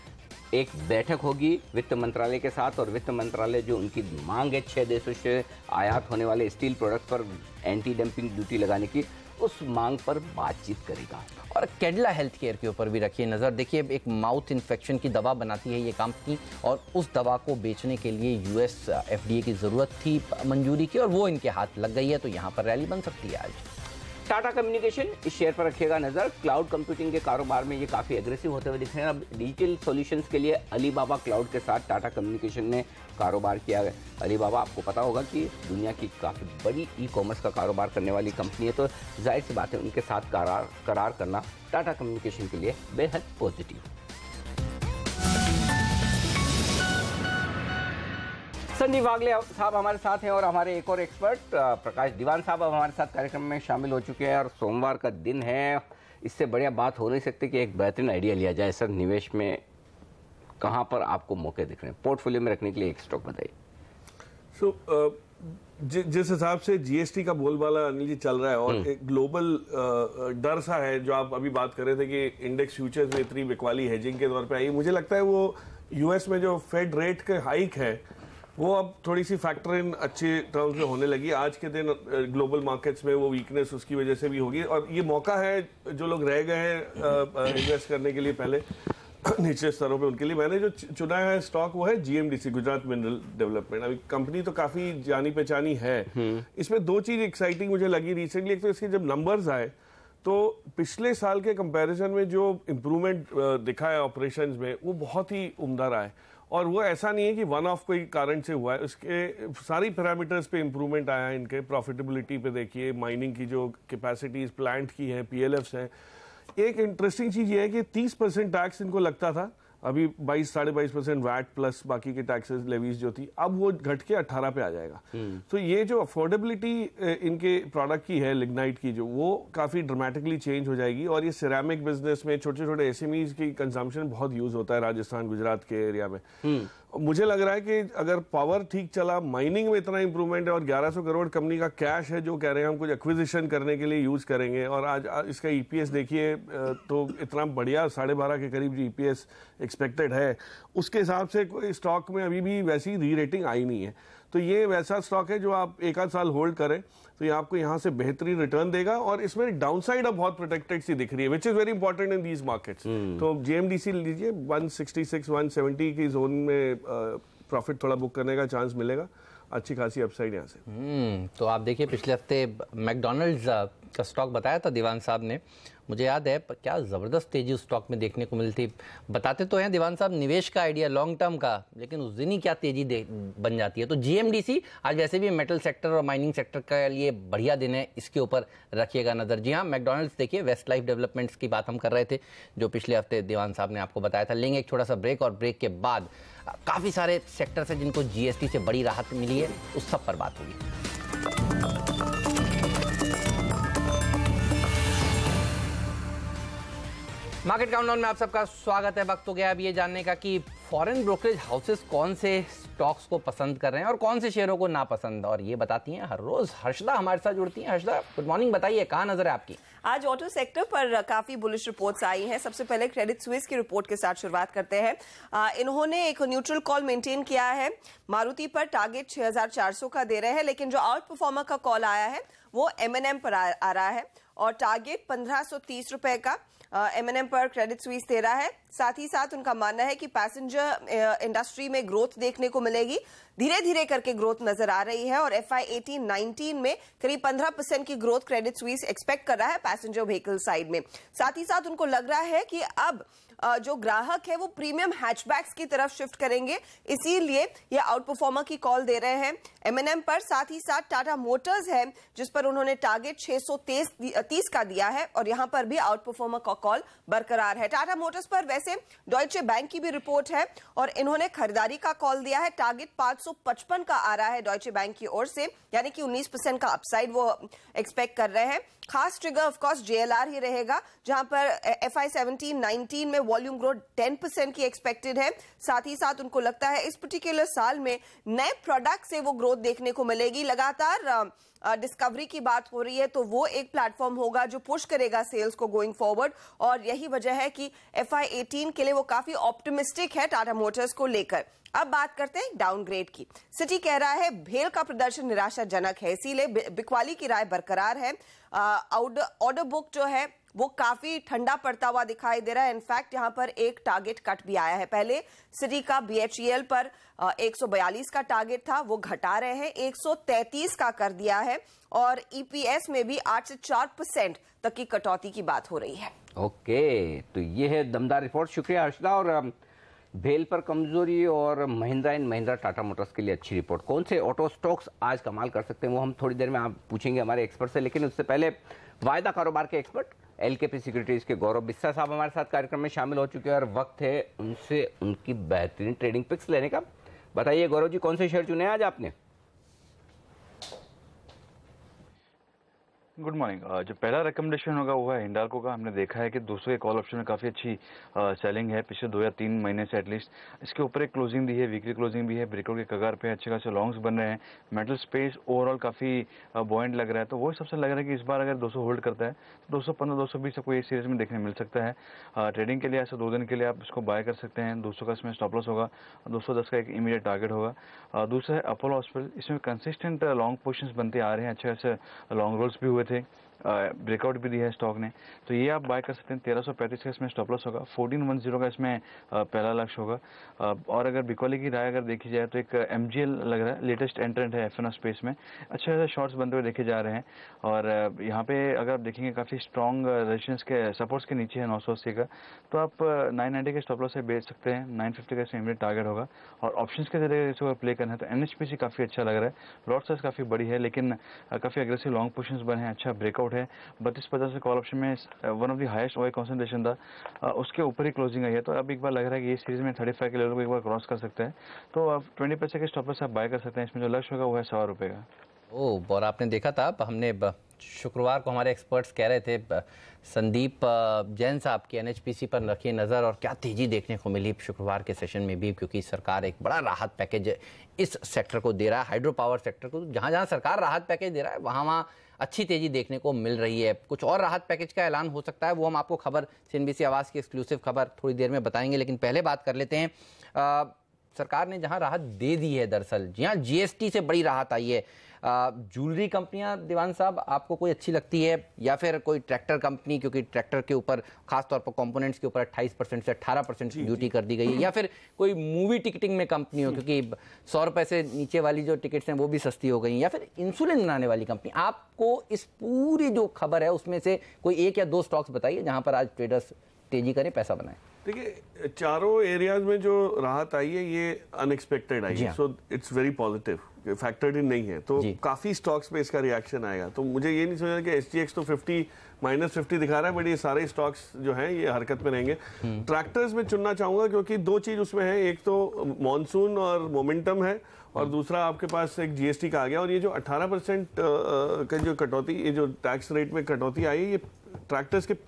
एक बैठक होगी वित्त मंत्रालय के साथ, और वित्त मंत्रालय जो उनकी मांग है 6 देशों से आयात होने वाले स्टील प्रोडक्ट पर एंटी डंपिंग ड्यूटी लगाने की, उस मांग पर बातचीत करेगा। और कैडिला हेल्थ केयर के ऊपर भी रखिए नज़र। देखिए, एक माउथ इन्फेक्शन की दवा बनाती है ये कंपनी, और उस दवा को बेचने के लिए US FDA की ज़रूरत थी मंजूरी की, और वो इनके हाथ लग गई है। तो यहाँ पर रैली बन सकती है आज। टाटा कम्युनिकेशन, इस शेयर पर रखिएगा नजर। क्लाउड कंप्यूटिंग के कारोबार में ये काफ़ी एग्रेसिव होते हुए दिख रहे हैं। अब डिजिटल सॉल्यूशंस के लिए अलीबाबा क्लाउड के साथ टाटा कम्युनिकेशन ने कारोबार किया है। अलीबाबा आपको पता होगा कि दुनिया की काफ़ी बड़ी ई-कॉमर्स का कारोबार करने वाली कंपनी है, तो जाहिर सी बात है उनके साथ करार करना टाटा कम्युनिकेशन के लिए बेहद पॉजिटिव। संदीप वागले साहब हमारे साथ हैं, और हमारे एक और एक्सपर्ट प्रकाश दीवान साहब अब हमारे साथ कार्यक्रम में शामिल हो चुके हैं। और सोमवार का दिन है, इससे बढ़िया बात हो नहीं सकती कि एक बेहतरीन आइडिया लिया जाए। सर, निवेश में कहाँ पर आपको मौके दिख रहे हैं पोर्टफोलियो में रखने के लिए? एक स्टॉक बताइए। जिस हिसाब से जीएसटी का बोलबाला अनिल जी चल रहा है, और एक ग्लोबल डर सा है, जो आप अभी बात कर रहे थे कि इंडेक्स फ्यूचर्स में इतनी बिकवाली हेजिंग के तौर पे आई, मुझे लगता है वो यूएस में जो फेड रेट के हाइक है वो अब थोड़ी सी फैक्टर इन अच्छे टर्म्स में होने लगी। आज के दिन ग्लोबल मार्केट्स में वो वीकनेस उसकी वजह से भी होगी, और ये मौका है जो लोग रह गए हैं इन्वेस्ट करने के लिए पहले नीचे स्तरों पे, उनके लिए मैंने जो चुना है स्टॉक वो है GMDC, गुजरात मिनरल डेवलपमेंट। अभी कंपनी तो काफी जानी पहचानी है। इसमें 2 चीज एक्साइटिंग मुझे लगी रिसेंटली। एक तो इसके जब नंबर्स आए तो पिछले साल के कंपैरिजन में जो इम्प्रूवमेंट दिखा है ऑपरेशंस में, वो बहुत ही उम्दा रहा है। और वो ऐसा नहीं है कि वन ऑफ कोई कारण से हुआ है, उसके सारी पैरामीटर्स पे इम्प्रूवमेंट आया है। इनके प्रॉफिटेबिलिटी पे देखिए, माइनिंग की जो कैपेसिटीज प्लांट की है, PLFs हैं। एक इंटरेस्टिंग चीज ये है कि 30% टैक्स इनको लगता था, अभी 22-22% वैट प्लस बाकी के टैक्सेस लेवीज जो थी, अब वो घट के 18 पे आ जाएगा। तो ये जो अफोर्डेबिलिटी इनके प्रोडक्ट की है, लिग्नाइट की, जो वो काफी ड्रामेटिकली चेंज हो जाएगी। और ये सिरेमिक बिजनेस में छोटे छोटे SMEs की कंजम्पशन बहुत यूज होता है राजस्थान गुजरात के एरिया में। मुझे लग रहा है कि अगर पावर ठीक चला, माइनिंग में इतना इंप्रूवमेंट है, और 1100 करोड़ कंपनी का कैश है जो कह रहे हैं हम कुछ एक्विजिशन करने के लिए यूज करेंगे, और आज इसका EPS देखिए तो इतना बढ़िया 12.5 के करीब जो EPS एक्सपेक्टेड है, उसके हिसाब से कोई स्टॉक में अभी भी वैसी री रेटिंग आई नहीं है। तो ये वैसा स्टॉक है जो आप एक आध साल होल्ड करें तो ये आपको यहाँ से बेहतरीन रिटर्न देगा, और इसमें डाउनसाइड अब बहुत प्रोटेक्टेड सी दिख रही है, which is very important in these markets. तो GMDC लीजिए, 166 170 की जोन में प्रॉफिट थोड़ा बुक करने का चांस मिलेगा, अच्छी खासी अपसाइड यहाँ से। तो आप देखिए पिछले हफ्ते मैकडॉनल्ड्स का स्टॉक बताया था दीवान साहब ने, मुझे याद है क्या ज़बरदस्त तेजी उस स्टॉक में देखने को मिलती। बताते तो हैं दीवान साहब निवेश का आइडिया लॉन्ग टर्म का, लेकिन उस दिन ही क्या तेजी बन जाती है। तो GMDC आज वैसे भी मेटल सेक्टर और माइनिंग सेक्टर के लिए बढ़िया दिन है, इसके ऊपर रखिएगा नज़र। जी हाँ, मैकडॉनल्ड्स देखिए, वेस्ट लाइफ डेवलपमेंट्स की बात हम कर रहे थे जो पिछले हफ्ते दीवान साहब ने आपको बताया था। लेंगे एक छोटा सा ब्रेक, और ब्रेक के बाद काफ़ी सारे सेक्टर्स हैं जिनको GST से बड़ी राहत मिली है, उस सब पर बात होगी। मार्केट काउंटडाउन में आप सबका स्वागत है। वक्त हो गया अब ये जानने का कि फॉरेन ब्रोकरेज हाउसेस कौन से स्टॉक्स को पसंद कर रहे हैं और कौन से शेयरों को नापसंद, और ये बताती हैं हर रोज हर्षदा हमारे साथ जुड़ती हैं। हर्षदा, गुड मॉर्निंग, बताइए कहाँ नजर है आपकी? आज ऑटो सेक्टर पर काफी बुलिश रिपोर्ट्स आई हैं। सबसे पहले क्रेडिट स्विस की रिपोर्ट के साथ शुरुआत करते हैं। इन्होंने एक न्यूट्रल कॉल मेंटेन किया है, मारुति पर टारगेट 6400 का दे रहे हैं, लेकिन जो आउट परफॉर्मर का कॉल आया है वो M&M पर आ रहा है और टारगेट 1530 रुपए का M&M पर क्रेडिट स्विस दे रहा है। साथ ही साथ उनका मानना है कि पैसेंजर इंडस्ट्री में ग्रोथ देखने को मिलेगी, धीरे धीरे करके ग्रोथ नजर आ रही है और FY 18-19 में करीब 15% की ग्रोथ क्रेडिट स्विस एक्सपेक्ट कर रहा है पैसेंजर व्हीकल साइड में। साथ ही साथ उनको लग रहा है कि अब जो ग्राहक है वो प्रीमियम हैचबैक्स की तरफ शिफ्ट करेंगे, इसीलिए ये आउट परफॉर्मर की कॉल दे रहे हैं M&M पर। साथ ही साथ टाटा मोटर्स है जिस पर उन्होंने टारगेट 630 का दिया है और यहां पर भी आउट परफॉर्मर का कॉल बरकरार है। टाटा मोटर्स पर वैसे डॉयचे बैंक की भी रिपोर्ट है और इन्होंने खरीदारी का कॉल दिया है, टारगेट 555 का आ रहा है डॉयचे बैंक की ओर से, यानी कि 19% का अपसाइड वो एक्सपेक्ट कर रहे हैं। खास ट्रिगर ऑफ कोर्स JLR ही रहेगा, जहां पर FY 17-19 में वॉल्यूम ग्रोथ 10% की एक्सपेक्टेड है। साथ ही साथ उनको लगता है इस पर्टिकुलर साल में नए प्रोडक्ट से वो ग्रोथ देखने को मिलेगी। लगातार डिस्कवरी की बात हो रही है तो वो एक प्लेटफॉर्म होगा जो पुश करेगा सेल्स को गोइंग फॉरवर्ड, और यही वजह है कि FY 18 के लिए वो काफी ऑप्टिमिस्टिक है टाटा मोटर्स को लेकर। अब बात करते हैं डाउनग्रेड की। सिटी कह रहा है भेल का प्रदर्शन निराशाजनक है, इसीलिए बिकवाली की राय बरकरार है। ऑर्डर बुक जो है वो काफी ठंडा पड़ता हुआ दिखाई दे रहा है। इनफैक्ट यहां पर एक टारगेट कट भी आया है। पहले सिटी का BHEL पर 142 का टारगेट था, वो घटा रहे हैं, 133 का कर दिया है और EPS में भी 8 से 4% तक की कटौती की बात हो रही है। ओके, तो ये है दमदार रिपोर्ट, शुक्रिया हर्षदा। और भेल पर कमजोरी और महिंद्रा एंड महिंद्रा टाटा मोटर्स के लिए अच्छी रिपोर्ट। कौन से ऑटो स्टॉक्स आज कमाल कर सकते हैं वो हम थोड़ी देर में आप पूछेंगे हमारे एक्सपर्ट से, लेकिन उससे पहले वायदा कारोबार के एक्सपर्ट LKP सिक्योरिटीज के गौरव बिस्सा साहब हमारे साथ कार्यक्रम में शामिल हो चुके हैं और वक्त है उनसे उनकी बेहतरीन ट्रेडिंग पिक्स लेने का। बताइए गौरव जी, कौन से शेयर चुने आज आपने? Good morning. जो पहला रिकमेंडेशन होगा वो है हिंडाल्को का। हमने देखा है कि 200 के कॉल ऑप्शन में काफ़ी अच्छी सेलिंग है पिछले 2 या 3 महीने से एटलीस्ट। इसके ऊपर एक क्लोजिंग दी है, वीकली क्लोजिंग भी है, ब्रेकआउट के कगार पे अच्छे खासे लॉन्ग्स बन रहे हैं। मेटल स्पेस ओवरऑल काफ़ी बॉइंट लग रहा है, तो वो सबसे लग रहा है कि इस बार अगर 200 होल्ड करता है तो 215 220 आपको ये सीरीज में देखने मिल सकता है। ट्रेडिंग के लिए ऐसे 2 दिन के लिए आप इसको बाय कर सकते हैं। 200 का इसमें स्टॉप लॉस होगा, 210 का एक इमीडिएट टारगेट होगा। दूसरा है अपोलो हॉस्पिटल, इसमें कंसिस्टेंट लॉन्ग पोजिशंस बनते आ रहे हैं, अच्छे खासे लॉन्ग रोल्स भी हुए थे, ब्रेकआउट भी दिया है स्टॉक ने, तो ये आप बाय कर सकते हैं। 1335 का इसमें स्टॉप लॉस होगा, 1410 का इसमें पहला लक्ष्य होगा। और अगर बिकॉली की राय अगर देखी जाए तो एक MGL लग रहा है, लेटेस्ट एंट्रेंट है F&O स्पेस में, अच्छे खासे शॉर्ट्स बनते हुए देखे जा रहे हैं। और यहाँ पे अगर आप देखेंगे काफ़ी स्ट्रॉन्ग रेजिस्टेंस के सपोर्ट्स के नीचे है 980 का, तो आप 990 के स्टॉप लॉस से बेच सकते हैं। 950 का इसमें इमीडिएट टारगेट होगा और ऑप्शंस के जरिए इसको प्ले करना है तो NHPC काफ़ी अच्छा लग रहा है। लॉट साइज काफ़ी बड़ी है लेकिन काफ़ी एग्रेसिव लॉन्ग पोजिशंस बने हैं, अच्छा ब्रेकआउट है। 3250 से कॉल ऑप्शन में one of the highest OI concentration था, उसके ऊपर ही क्लोजिंग आई है, तो अब एक बार लग रहा है कि ये सीरीज में 35 के लेवल को एक बार क्रॉस कर सकते हैं, तो अब 20 पैसे के स्टॉप लॉस आप बाय कर सकते हैं। इसमें जो लक्ष्य होगा वो है 100 रुपये का। ओह, और आपने देखा था हमने शुक्रवार को हमारे एक्सपर्ट्स कह रहे थे संदीप जैन साहब की NHPC पर रखिए नज़र, और क्या तेज़ी देखने को मिली शुक्रवार के सेशन में भी, क्योंकि सरकार एक बड़ा राहत पैकेज इस सेक्टर को दे रहा है, हाइड्रो पावर सेक्टर को। जहाँ जहाँ सरकार राहत पैकेज दे रहा है वहाँ वहाँ अच्छी तेज़ी देखने को मिल रही है। कुछ और राहत पैकेज का ऐलान हो सकता है, वो हम आपको खबर CNBC आवाज़ की एक्सक्लूसिव खबर थोड़ी देर में बताएंगे, लेकिन पहले बात कर लेते हैं सरकार ने जहां राहत दे दी है, दरअसल जी हाँ, जीएसटी से बड़ी राहत आई है, ज्वेलरी कंपनियां दीवान साहब आपको कोई अच्छी लगती है, या फिर कोई ट्रैक्टर कंपनी, क्योंकि ट्रैक्टर के ऊपर खासतौर पर कंपोनेंट्स के ऊपर 28% से 18% ड्यूटी कर दी गई है, या फिर कोई मूवी टिकटिंग में कंपनी हो, क्योंकि 100 रुपए से नीचे वाली जो टिकट्स हैं वो भी सस्ती हो गई, या फिर इंसुलिन बनाने वाली कंपनी, आपको इस पूरी जो खबर है उसमें से कोई एक या दो स्टॉक्स बताइए जहां पर आज ट्रेडर्स तेजी करें, पैसा बनाएं। देखिए, चारों एरियाज में जो राहत आई है ये अनएक्सपेक्टेड आई है, so it's very positive, factored इन नहीं है, तो काफी स्टॉक्स पे इसका रिएक्शन आएगा। तो मुझे ये नहीं समझना कि SGX तो -50 दिखा रहा है, बट ये सारे स्टॉक्स जो हैं ये हरकत में रहेंगे। ट्रैक्टर्स में चुनना चाहूंगा क्योंकि दो चीज उसमें है, एक तो मॉनसून और मोमेंटम है, और दूसरा आपके पास एक GST का आ गया, और ये जो 18% का जो कटौती, ये जो टैक्स रेट में कटौती आई है, ये ट्रैक्टर्स के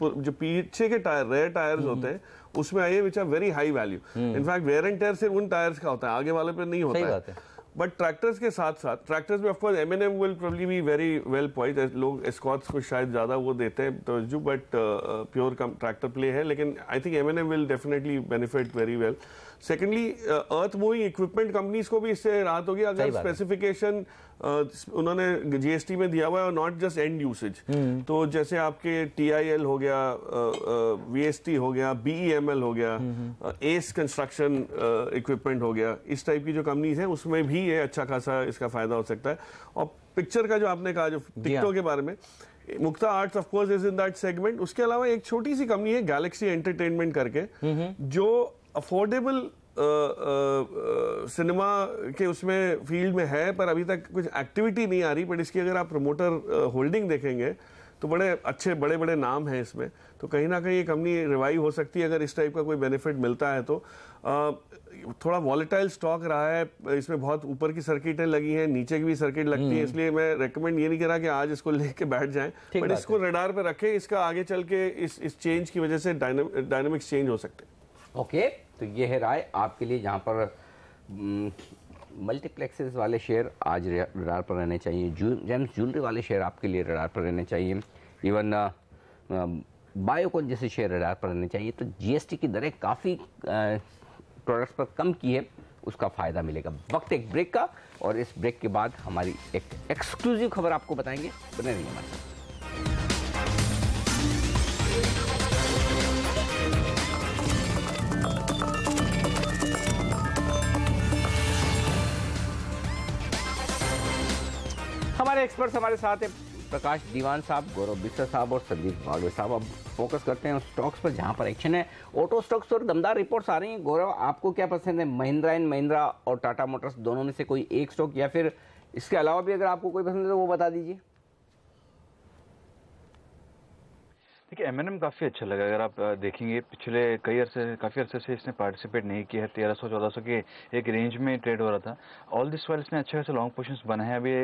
जो पीछे के टायर, रेयर टायर्स होते हैं, उसमें आई है, which are very high value. In fact wear and tear सिर्फ उन टायर्स का होता है, आगे वाले पे नहीं होता है। बट ट्रैक्टर्स के साथ साथ, ट्रैक्टर्स में of course M&M will probably be very well poised, लोग एस्कॉर्ट्स को शायद ज्यादा वो देते हैं तो जो, बट प्योर ट्रैक्टर प्ले है, लेकिन I think M&M will definitely benefit very well. Secondly, earth moving equipment companies को भी इससे राहत होगी अगर स्पेसिफिकेशन उन्होंने GST में दिया हुआ है और नॉट जस्ट एंड यूसेज। तो जैसे आपके TIL हो गया, VST हो गया, BEML हो गया, एस कंस्ट्रक्शन इक्विपमेंट हो गया, इस टाइप की जो कंपनीज हैं उसमें भी ये अच्छा खासा इसका फायदा हो सकता है। और पिक्चर का जो आपने कहा, जो टिकटों के बारे में, Mukta Arts of course is in that segment. उसके अलावा एक छोटी सी कंपनी है गैलेक्सी एंटरटेनमेंट करके, जो अफोर्डेबल सिनेमा के उसमें फील्ड में है, पर अभी तक कुछ एक्टिविटी नहीं आ रही, बट इसकी अगर आप प्रमोटर होल्डिंग देखेंगे तो बड़े अच्छे बड़े बड़े नाम हैं इसमें, तो कहीं ना कहीं ये कंपनी रिवाइव हो सकती है अगर इस टाइप का कोई बेनिफिट मिलता है। तो थोड़ा वॉलेटाइल स्टॉक रहा है, इसमें बहुत ऊपर की सर्किटें लगी हैं, नीचे की भी सर्किट लगती है, इसलिए मैं रेकमेंड ये नहीं करा कि आज इसको लेके बैठ जाएं, बट इसको रडार पे रखें, इसका आगे चल के इस चेंज की वजह से डायनामिक्स चेंज हो सकते हैं। ओके, तो ये है राय आपके लिए, जहां पर मल्टीप्लेक्सेस वाले शेयर आज रडार पर रहने चाहिए, जेम्स ज्वेलरी वाले शेयर आपके लिए रडार पर रहने चाहिए, इवन बायोकॉन जैसे शेयर रडार पर रहने चाहिए। तो GST की दरें काफ़ी प्रोडक्ट्स पर कम की है, उसका फ़ायदा मिलेगा। वक्त एक ब्रेक का, और इस ब्रेक के बाद हमारी एक एक्सक्लूसिव खबर आपको बताएंगे, बने रहिए हमारे साथ। हमारे एक्सपर्ट्स हमारे साथ हैं, प्रकाश दीवान साहब, गौरव बिस्तर साहब और संदीप वागले साहब। अब फोकस करते हैं उस स्टॉक्स पर जहां पर एक्शन है। ऑटो स्टॉक्स और दमदार रिपोर्ट्स आ रही हैं। गौरव, आपको क्या पसंद है, महिंद्रा एंड महिंद्रा और टाटा मोटर्स, दोनों में से कोई एक स्टॉक, या फिर इसके अलावा भी अगर आपको कोई पसंद है तो वो बता दीजिए। देखिए, M&M काफ़ी अच्छा लगा। अगर आप देखेंगे पिछले काफ़ी अरसे से इसने पार्टिसिपेट नहीं किया है, 1300-1400 के एक रेंज में ट्रेड हो रहा था। ऑल दिस वाइल इसने अच्छे खासे लॉन्ग पोजीशंस बनाए हैं, अभी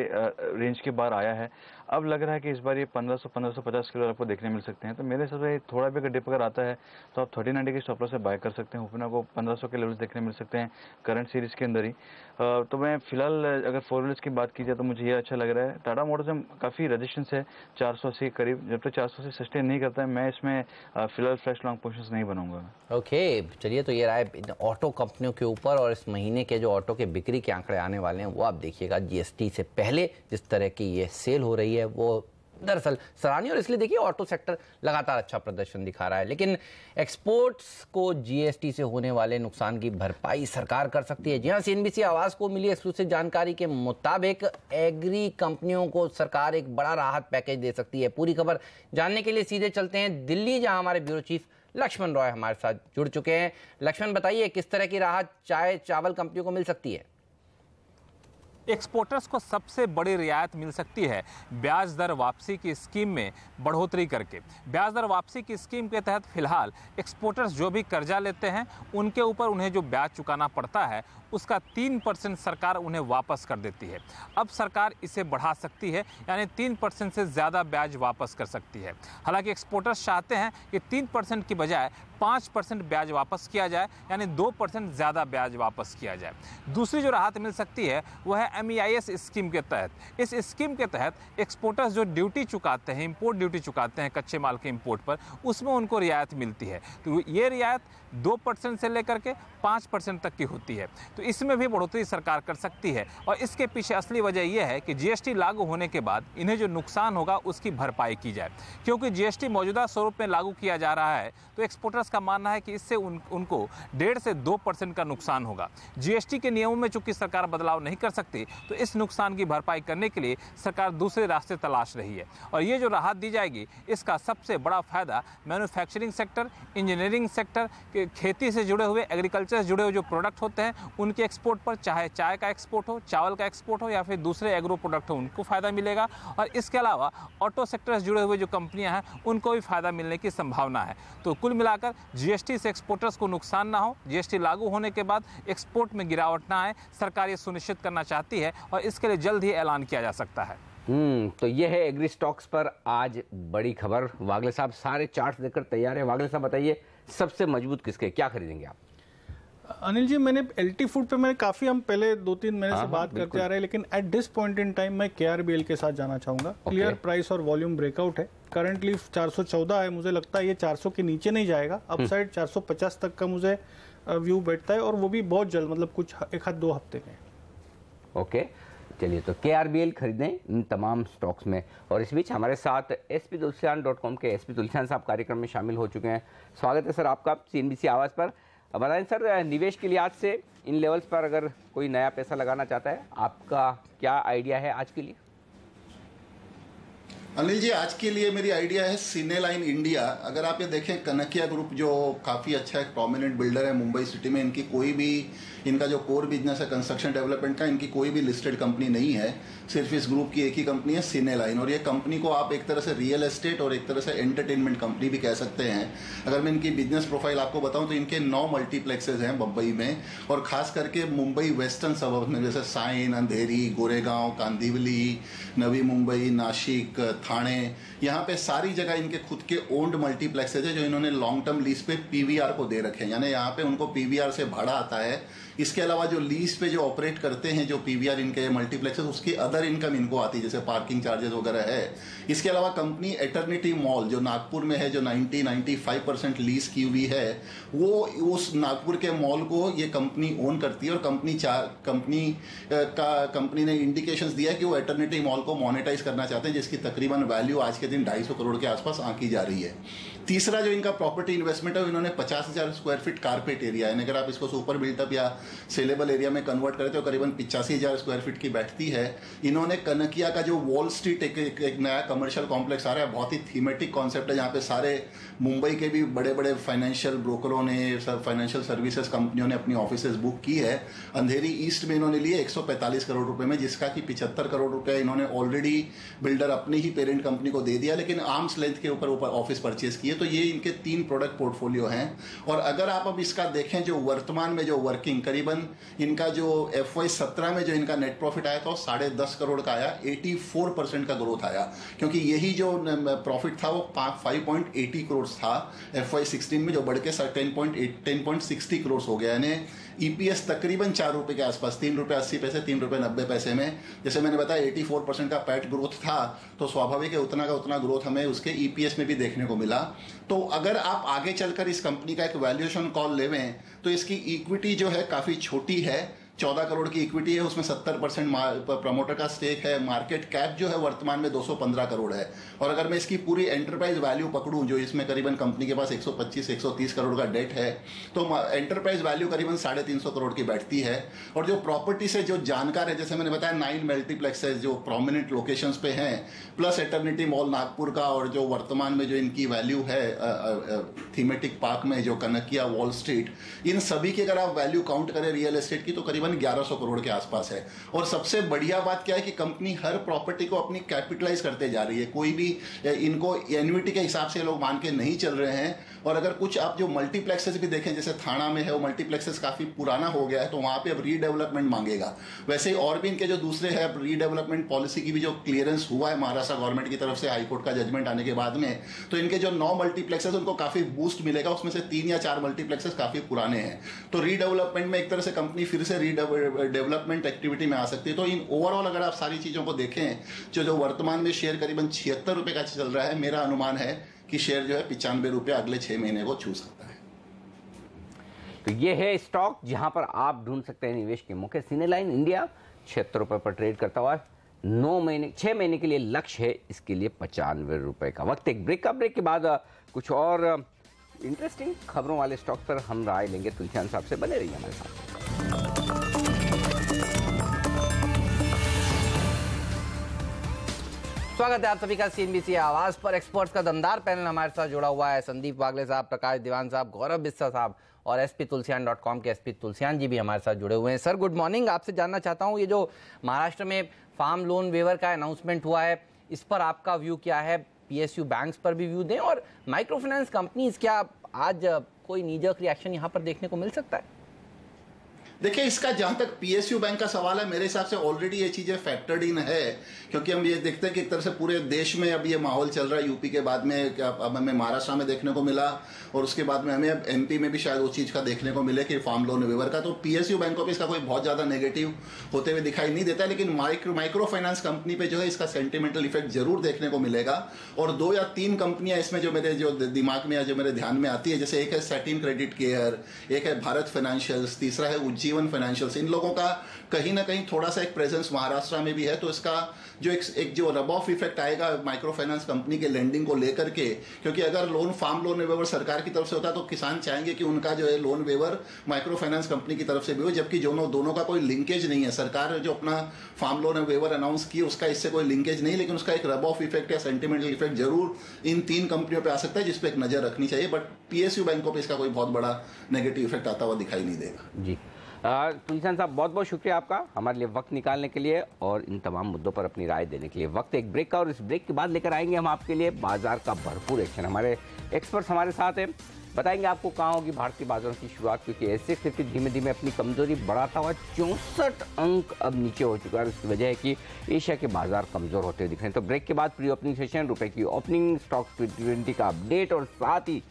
रेंज के बाहर आया है। अब लग रहा है कि इस बार ये 1500-1550 के लेवल आपको देखने मिल सकते हैं। तो मेरे हिसाब से थोड़ा भी अगर डिप अगर आता है तो आप 1390 के स्टॉप लॉस से बाय कर सकते हैं। ओपन आपको 1500 के लेवल्स देखने मिल सकते हैं करंट सीरीज के अंदर ही। तो मैं फिलहाल अगर 4 व्हीलर्स की बात की जाए तो मुझे ये अच्छा लग रहा है। टाटा मोटर्स में काफ़ी रजिस्टेंस है 480 के करीब, जब तक 480 सस्टेन नहीं करता है मैं इसमें फिलहाल फ्रेश लॉन्ग पोजीशंस नहीं बनाऊंगा। ओके, चलिए, तो ये रहा है ऑटो कंपनियों के ऊपर, और इस महीने के जो ऑटो के बिक्री के आंकड़े आने वाले हैं वो आप देखिएगा। GST से पहले जिस तरह की ये सेल हो रही है वो दरअसल सराहनीय, और इसलिए देखिए ऑटो सेक्टर लगातार अच्छा प्रदर्शन दिखा रहा है। लेकिन एक्सपोर्ट्स को GST से होने वाले नुकसान की भरपाई सरकार कर सकती है। जी हाँ, CNBC आवाज को मिली एक्सक्लूसिव जानकारी के मुताबिक एग्री कंपनियों को सरकार एक बड़ा राहत पैकेज दे सकती है। पूरी खबर जानने के लिए सीधे चलते हैं दिल्ली, जहां हमारे ब्यूरो चीफ लक्ष्मण रॉय हमारे साथ जुड़ चुके हैं। लक्ष्मण, बताइए किस तरह की राहत चावल कंपनियों को मिल सकती है? एक्सपोर्टर्स को सबसे बड़ी रियायत मिल सकती है ब्याज दर वापसी की स्कीम में बढ़ोतरी करके। ब्याज दर वापसी की स्कीम के तहत फिलहाल एक्सपोर्टर्स जो भी कर्जा लेते हैं उनके ऊपर उन्हें जो ब्याज चुकाना पड़ता है उसका 3% सरकार उन्हें वापस कर देती है। अब सरकार इसे बढ़ा सकती है, यानी 3% से ज़्यादा ब्याज वापस कर सकती है। हालांकि एक्सपोर्टर्स चाहते हैं कि 3% की बजाय 5% ब्याज वापस किया जाए, यानी 2% ज़्यादा ब्याज वापस किया जाए। दूसरी जो राहत मिल सकती है वह है MEIS स्कीम के तहत। इस स्कीम के तहत एक्सपोर्टर्स जो ड्यूटी चुकाते हैं, इंपोर्ट ड्यूटी चुकाते हैं कच्चे माल के इंपोर्ट पर, उसमें उनको रियायत मिलती है। तो ये रियायत 2% से लेकर के 5% तक की होती है। तो इसमें भी बढ़ोतरी सरकार कर सकती है और इसके पीछे असली वजह यह है कि GST लागू होने के बाद इन्हें जो नुकसान होगा उसकी भरपाई की जाए, क्योंकि GST मौजूदा स्वरूप में लागू किया जा रहा है तो एक्सपोर्टर्स का मानना है कि इससे उनको 1.5 से 2% का नुकसान होगा। GST के नियमों में चूंकि सरकार बदलाव नहीं कर सकती तो इस नुकसान की भरपाई करने के लिए सरकार दूसरे रास्ते तलाश रही है और ये जो राहत दी जाएगी इसका सबसे बड़ा फायदा मैन्युफैक्चरिंग सेक्टर, इंजीनियरिंग सेक्टर, खेती से जुड़े हुए, एग्रीकल्चर से जुड़े हुए जो प्रोडक्ट होते हैं उनके एक्सपोर्ट पर, चाहे चाय का एक्सपोर्ट हो, चावल का एक्सपोर्ट हो या फिर दूसरे एग्रो प्रोडक्ट हो, उनको फायदा मिलेगा। और इसके अलावा ऑटो सेक्टर से जुड़े हुए जो कंपनियां हैं उनको भी फायदा मिलने की संभावना है। तो कुल मिलाकर GST से एक्सपोर्टर्स को नुकसान ना हो, GST लागू होने के बाद एक्सपोर्ट में गिरावट ना आए, सरकार ये सुनिश्चित करना चाहती है और इसके लिए जल्द ही ऐलान किया जा सकता है। तो ये है एग्री स्टॉक्स पर आज बड़ी खबर। वागले साहब सारे चार्ट्स देकर तैयार है। वागले साहब बताइए सबसे मजबूत किसके, क्या खरीदेंगे आप? अनिल जी, मैंने LT फूड पे मैंने काफी, हम पहले 2-3 महीने से बात करते आ रहे हैं, लेकिन at this point in time मैं KRBL के साथ जाना चाहूंगा। क्लियर प्राइस और वॉल्यूम ब्रेकआउट है। करंटली 414 है, मुझे लगता है ये 400 के नीचे नहीं जाएगा। अपसाइड 450 तक का मुझे व्यू बैठता है और वो भी बहुत जल्द, मतलब कुछ 1-2 हफ्ते में। ओके, चलिए तो KRBL खरीदें इन तमाम स्टॉक्स में। और इस बीच हमारे साथ sptulsian.com के SP तुलसियान साहब कार्यक्रम में शामिल हो चुके हैं। स्वागत है सर आपका CNBC आवाज़ पर। बताएं सर, निवेश के लिहाज से इन लेवल्स पर अगर कोई नया पैसा लगाना चाहता है, आपका क्या आइडिया है आज के लिए? अनिल जी, आज के लिए मेरी आइडिया है सिनेलाइन इंडिया। अगर आप ये देखें, कनकिया ग्रुप जो काफ़ी अच्छा एक प्रोमिनेंट बिल्डर है मुंबई सिटी में, इनकी कोई भी, इनका जो कोर बिजनेस है कंस्ट्रक्शन डेवलपमेंट का, इनकी कोई भी लिस्टेड कंपनी नहीं है। सिर्फ इस ग्रुप की एक ही कंपनी है, सिनेलाइन। और ये कंपनी को आप एक तरह से रियल एस्टेट और एक तरह से एंटरटेनमेंट कंपनी भी कह सकते हैं। अगर मैं इनकी बिजनेस प्रोफाइल आपको बताऊं तो इनके 9 मल्टीप्लेक्सेज हैं मुंबई में, और खास करके मुंबई वेस्टर्न सबर्ब में, जैसे साइन, अंधेरी, गोरेगांव, कांदिवली, नवी मुंबई, नासिक, थाने, यहाँ पे सारी जगह इनके खुद के ओन्ड मल्टीप्लेक्सेज है जो इन्होंने लॉन्ग टर्म लीज पे PVR को दे रखे हैं, यानी यहाँ पे उनको PVR से भाड़ा आता है। इसके अलावा जो लीज पे जो ऑपरेट करते हैं जो PVR इनके मल्टीप्लेक्सेस, उसकी अदर इनकम इनको आती है, जैसे पार्किंग चार्जेस वगैरह है। इसके अलावा कंपनी एटर्निटी मॉल जो नागपुर में है, जो 90-95% लीज की हुई है, वो उस नागपुर के मॉल को ये कंपनी ओन करती है। और कंपनी ने इंडिकेशंस दिया कि वो एटर्निटी मॉल को मोनेटाइज करना चाहते हैं, जिसकी तकरीबन वैल्यू आज के दिन 250 करोड़ के आसपास आंकी जा रही है। तीसरा जो इनका प्रॉपर्टी इन्वेस्टमेंट है, इन्होंने 50,000 स्क्वायर फीट कारपेट एरिया है, अगर आप इसको सुपर बिल्टअप या सेलेबल एरिया में कन्वर्ट करें तो करीबन 85,000 स्क्वायर फीट की बैठती है। इन्होंने कनकिया का जो वॉल स्ट्रीट एक नया कमर्शियल कॉम्प्लेक्स आ रहा है, बहुत ही थीमेटिक कॉन्सेप्ट है, जहाँ पे सारे मुंबई के भी बड़े बड़े फाइनेंशियल ब्रोकरों ने, फाइनेंशियल सर्विसेज कंपनियों ने अपनी ऑफिसेज बुक की है। अंधेरी ईस्ट में इन्होंने लिए 145 करोड़ रुपए में, जिसका कि 75 करोड़ रुपए इन्होंने ऑलरेडी बिल्डर अपनी ही पेरेंट कंपनी को दे दिया, लेकिन आर्म्स लेंथ के ऊपर ऑफिस परचेज किए। तो ये इनके 3 प्रोडक्ट पोर्टफोलियो हैं। और अगर आप अब इसका देखें, जो वर्तमान में जो वर्किंग, करीबन इनका जो FY17 में जो इनका नेट प्रॉफिट आया था वो 10.5 करोड़ का आया, 84% का ग्रोथ आया, क्योंकि यही जो प्रॉफिट था वो 5.80 करोड़ था FY16 में, जो बढ़ के 10.60 करोड़ हो गया। यानी EPS तकरीबन 4 रुपए के आसपास, 3 रुपये 80 पैसे, 3 रुपये 90 पैसे में। जैसे मैंने बताया 84% का पैट ग्रोथ था, तो स्वाभाविक है उतना का उतना ग्रोथ हमें उसके EPS में भी देखने को मिला। तो अगर आप आगे चलकर इस कंपनी का एक वैल्यूएशन कॉल लेवें तो इसकी इक्विटी जो है काफ़ी छोटी है, 14 करोड़ की इक्विटी है, उसमें 70% प्रमोटर का स्टेक है। मार्केट कैप जो है वर्तमान में 215 करोड़ है। और अगर मैं इसकी पूरी एंटरप्राइज वैल्यू पकड़ूं, जो इसमें करीबन कंपनी के पास 125-130 करोड़ का डेट है, तो एंटरप्राइज वैल्यू करीबन 350 करोड़ की बैठती है। और जो प्रॉपर्टी से जो जानकार है, जैसे मैंने बताया 9 मल्टीप्लेक्सेस जो प्रोमिनेंट लोकेशंस पे हैं, प्लस एटर्निटी मॉल नागपुर का, और जो वर्तमान में जो इनकी वैल्यू है थीमेटिक पार्क में जो कनकिया वॉल स्ट्रीट, इन सभी की अगर आप वैल्यू काउंट करें रियल एस्टेट की, तो करीबन तकरीबन 1100 करोड़ के आसपास है। और सबसे बढ़िया बात क्या है कि कंपनी हर प्रॉपर्टी को अपनी कैपिटलाइज करते जा रही है, कोई भी इनको एन्युइटी के हिसाब से लोग मान के नहीं चल रहे हैं। और अगर कुछ आप जो मल्टीप्लेक्सेस भी देखें, जैसे थाना में है, वो मल्टीप्लेक्सेस काफी पुराना हो गया है, तो वहां पे अब रीडेवलपमेंट मांगेगा। वैसे ही और भी इनके जो दूसरे है, रीडेवलपमेंट पॉलिसी की भी जो क्लियरेंस हुआ है महाराष्ट्र गवर्नमेंट की तरफ से हाईकोर्ट का जजमेंट आने के बाद में, तो इनके जो 9 मल्टीप्लेक्सेस उनको काफी बूस्ट मिलेगा। उसमें से 3 या 4 मल्टीप्लेक्सेस काफी पुराने हैं, तो रीडेवलपमेंट में एक तरह से कंपनी फिर से रीडेवलपमेंट एक्टिविटी में आ सकती है। तो इन ओवरऑल अगर आप सारी चीजों को देखें, जो वर्तमान में शेयर करीबन 76 रुपए का चल रहा है, मेरा अनुमान है कि शेयर जो है 95 रुपए अगले 6 महीने को छू सकता है। तो ये है स्टॉक जहां पर आप ढूंढ सकते हैं निवेश के मौके। सिनेलाइन इंडिया 76 रुपए पर ट्रेड करता हुआ 6 महीने के लिए लक्ष्य है इसके लिए 95 रुपए का। वक्त एक ब्रेक का, ब्रेक के बाद कुछ और इंटरेस्टिंग खबरों वाले स्टॉक पर हम राय लेंगे। तुलसियान साहब से बने रहिए हमारे साथ। स्वागत है आप सभी का सीएनबीसी आवाज पर। एक्सपर्ट्स का दमदार पैनल हमारे साथ जुड़ा हुआ है। संदीप वागले साहब, प्रकाश दीवान साहब, गौरव बिस्सा साहब और sptulsian.com के SP तुलसियान जी भी हमारे साथ जुड़े हुए हैं। Sir good morning. आपसे जानना चाहता हूं, ये जो महाराष्ट्र में फार्म लोन वेवर का अनाउंसमेंट हुआ है, इस पर आपका व्यू क्या है? PSU बैंक्स पर भी व्यू दें, और माइक्रो फाइनेंस कंपनीज, क्या आज कोई नीजक रिएक्शन यहाँ पर देखने को मिल सकता है? देखिए, इसका जहां तक PSU बैंक का सवाल है, मेरे हिसाब से ऑलरेडी ये चीजें फैक्टर्ड इन है, क्योंकि हम ये देखते हैं कि एक तरह से पूरे देश में अब ये माहौल चल रहा है। यूपी के बाद में अब हमें महाराष्ट्र में देखने को मिला, और उसके बाद में हमें अब MP में भी शायद उस चीज का देखने को मिले कि फार्म लोन वेवर का। तो PSU बैंकों पे इसका कोई बहुत ज्यादा नेगेटिव होते हुए दिखाई नहीं देता, लेकिन माइक्रो फाइनेंस कंपनी पे जो है इसका सेंटिमेंटल इफेक्ट जरूर देखने को मिलेगा। और 2 या 3 कंपनियां इसमें जो मेरे दिमाग में या जो मेरे ध्यान में आती है, जैसे एक है सैटिन क्रेडिट केयर, एक है भारत फाइनेंशियल्स, तीसरा है उज्जीवन फाइनेंशियल्स। इन लोगों का कहीं ना कहीं थोड़ा सा एक प्रेजेंस महाराष्ट्र में भी है, तो इसका जो एक जो रब ऑफ इफेक्ट आएगा माइक्रो फाइनेंस कंपनी के लेंडिंग को लेकर के, क्योंकि अगर फार्म लोन वेवर सरकार की तरफ से होता है तो किसान चाहेंगे कि उनका जो है loan waiver micro finance company की तरफ से भी हो, जबकि दोनों का कोई लिंकेज नहीं है। सरकार जो अपना फार्म लोन वेवर अनाउंस की, उसका इससे कोई लिंकेज नहीं, लेकिन उसका एक रब ऑफ इफेक्ट या सेंटिमेंटल इफेक्ट जरूर इन 3 कंपनियों पर आ सकता है, जिसपे एक नजर रखनी चाहिए। बट PSU बैंकों पर इसका कोई बहुत बड़ा नेगेटिव इफेक्ट आता हुआ दिखाई नहीं देगा। जी तुलसियान साहब, बहुत बहुत शुक्रिया आपका हमारे लिए वक्त निकालने के लिए और इन तमाम मुद्दों पर अपनी राय देने के लिए। वक्त एक ब्रेक का, और इस ब्रेक के बाद लेकर आएंगे हम आपके लिए बाजार का भरपूर एक्शन। हमारे एक्सपर्ट्स हमारे साथ हैं, बताएंगे आपको कहाँ होगी भारतीय बाजारों की शुरुआत, क्योंकि ऐसे स्थिति धीमे धीमे अपनी कमजोरी बढ़ाता हुआ 64 अंक अब नीचे हो चुका है। उसकी वजह है कि एशिया के बाजार कमजोर होते दिख रहे हैं। तो ब्रेक के बाद प्री ओपनिंग सेशन, रुपए की ओपनिंग, स्टॉक 2020 का अपडेट, और साथ ही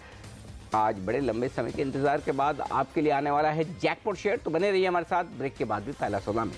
आज बड़े लंबे समय के इंतजार के बाद आपके लिए आने वाला है जैकपॉट शेयर। तो बने रहिए हमारे साथ ब्रेक के बाद भी पहला सौदा में।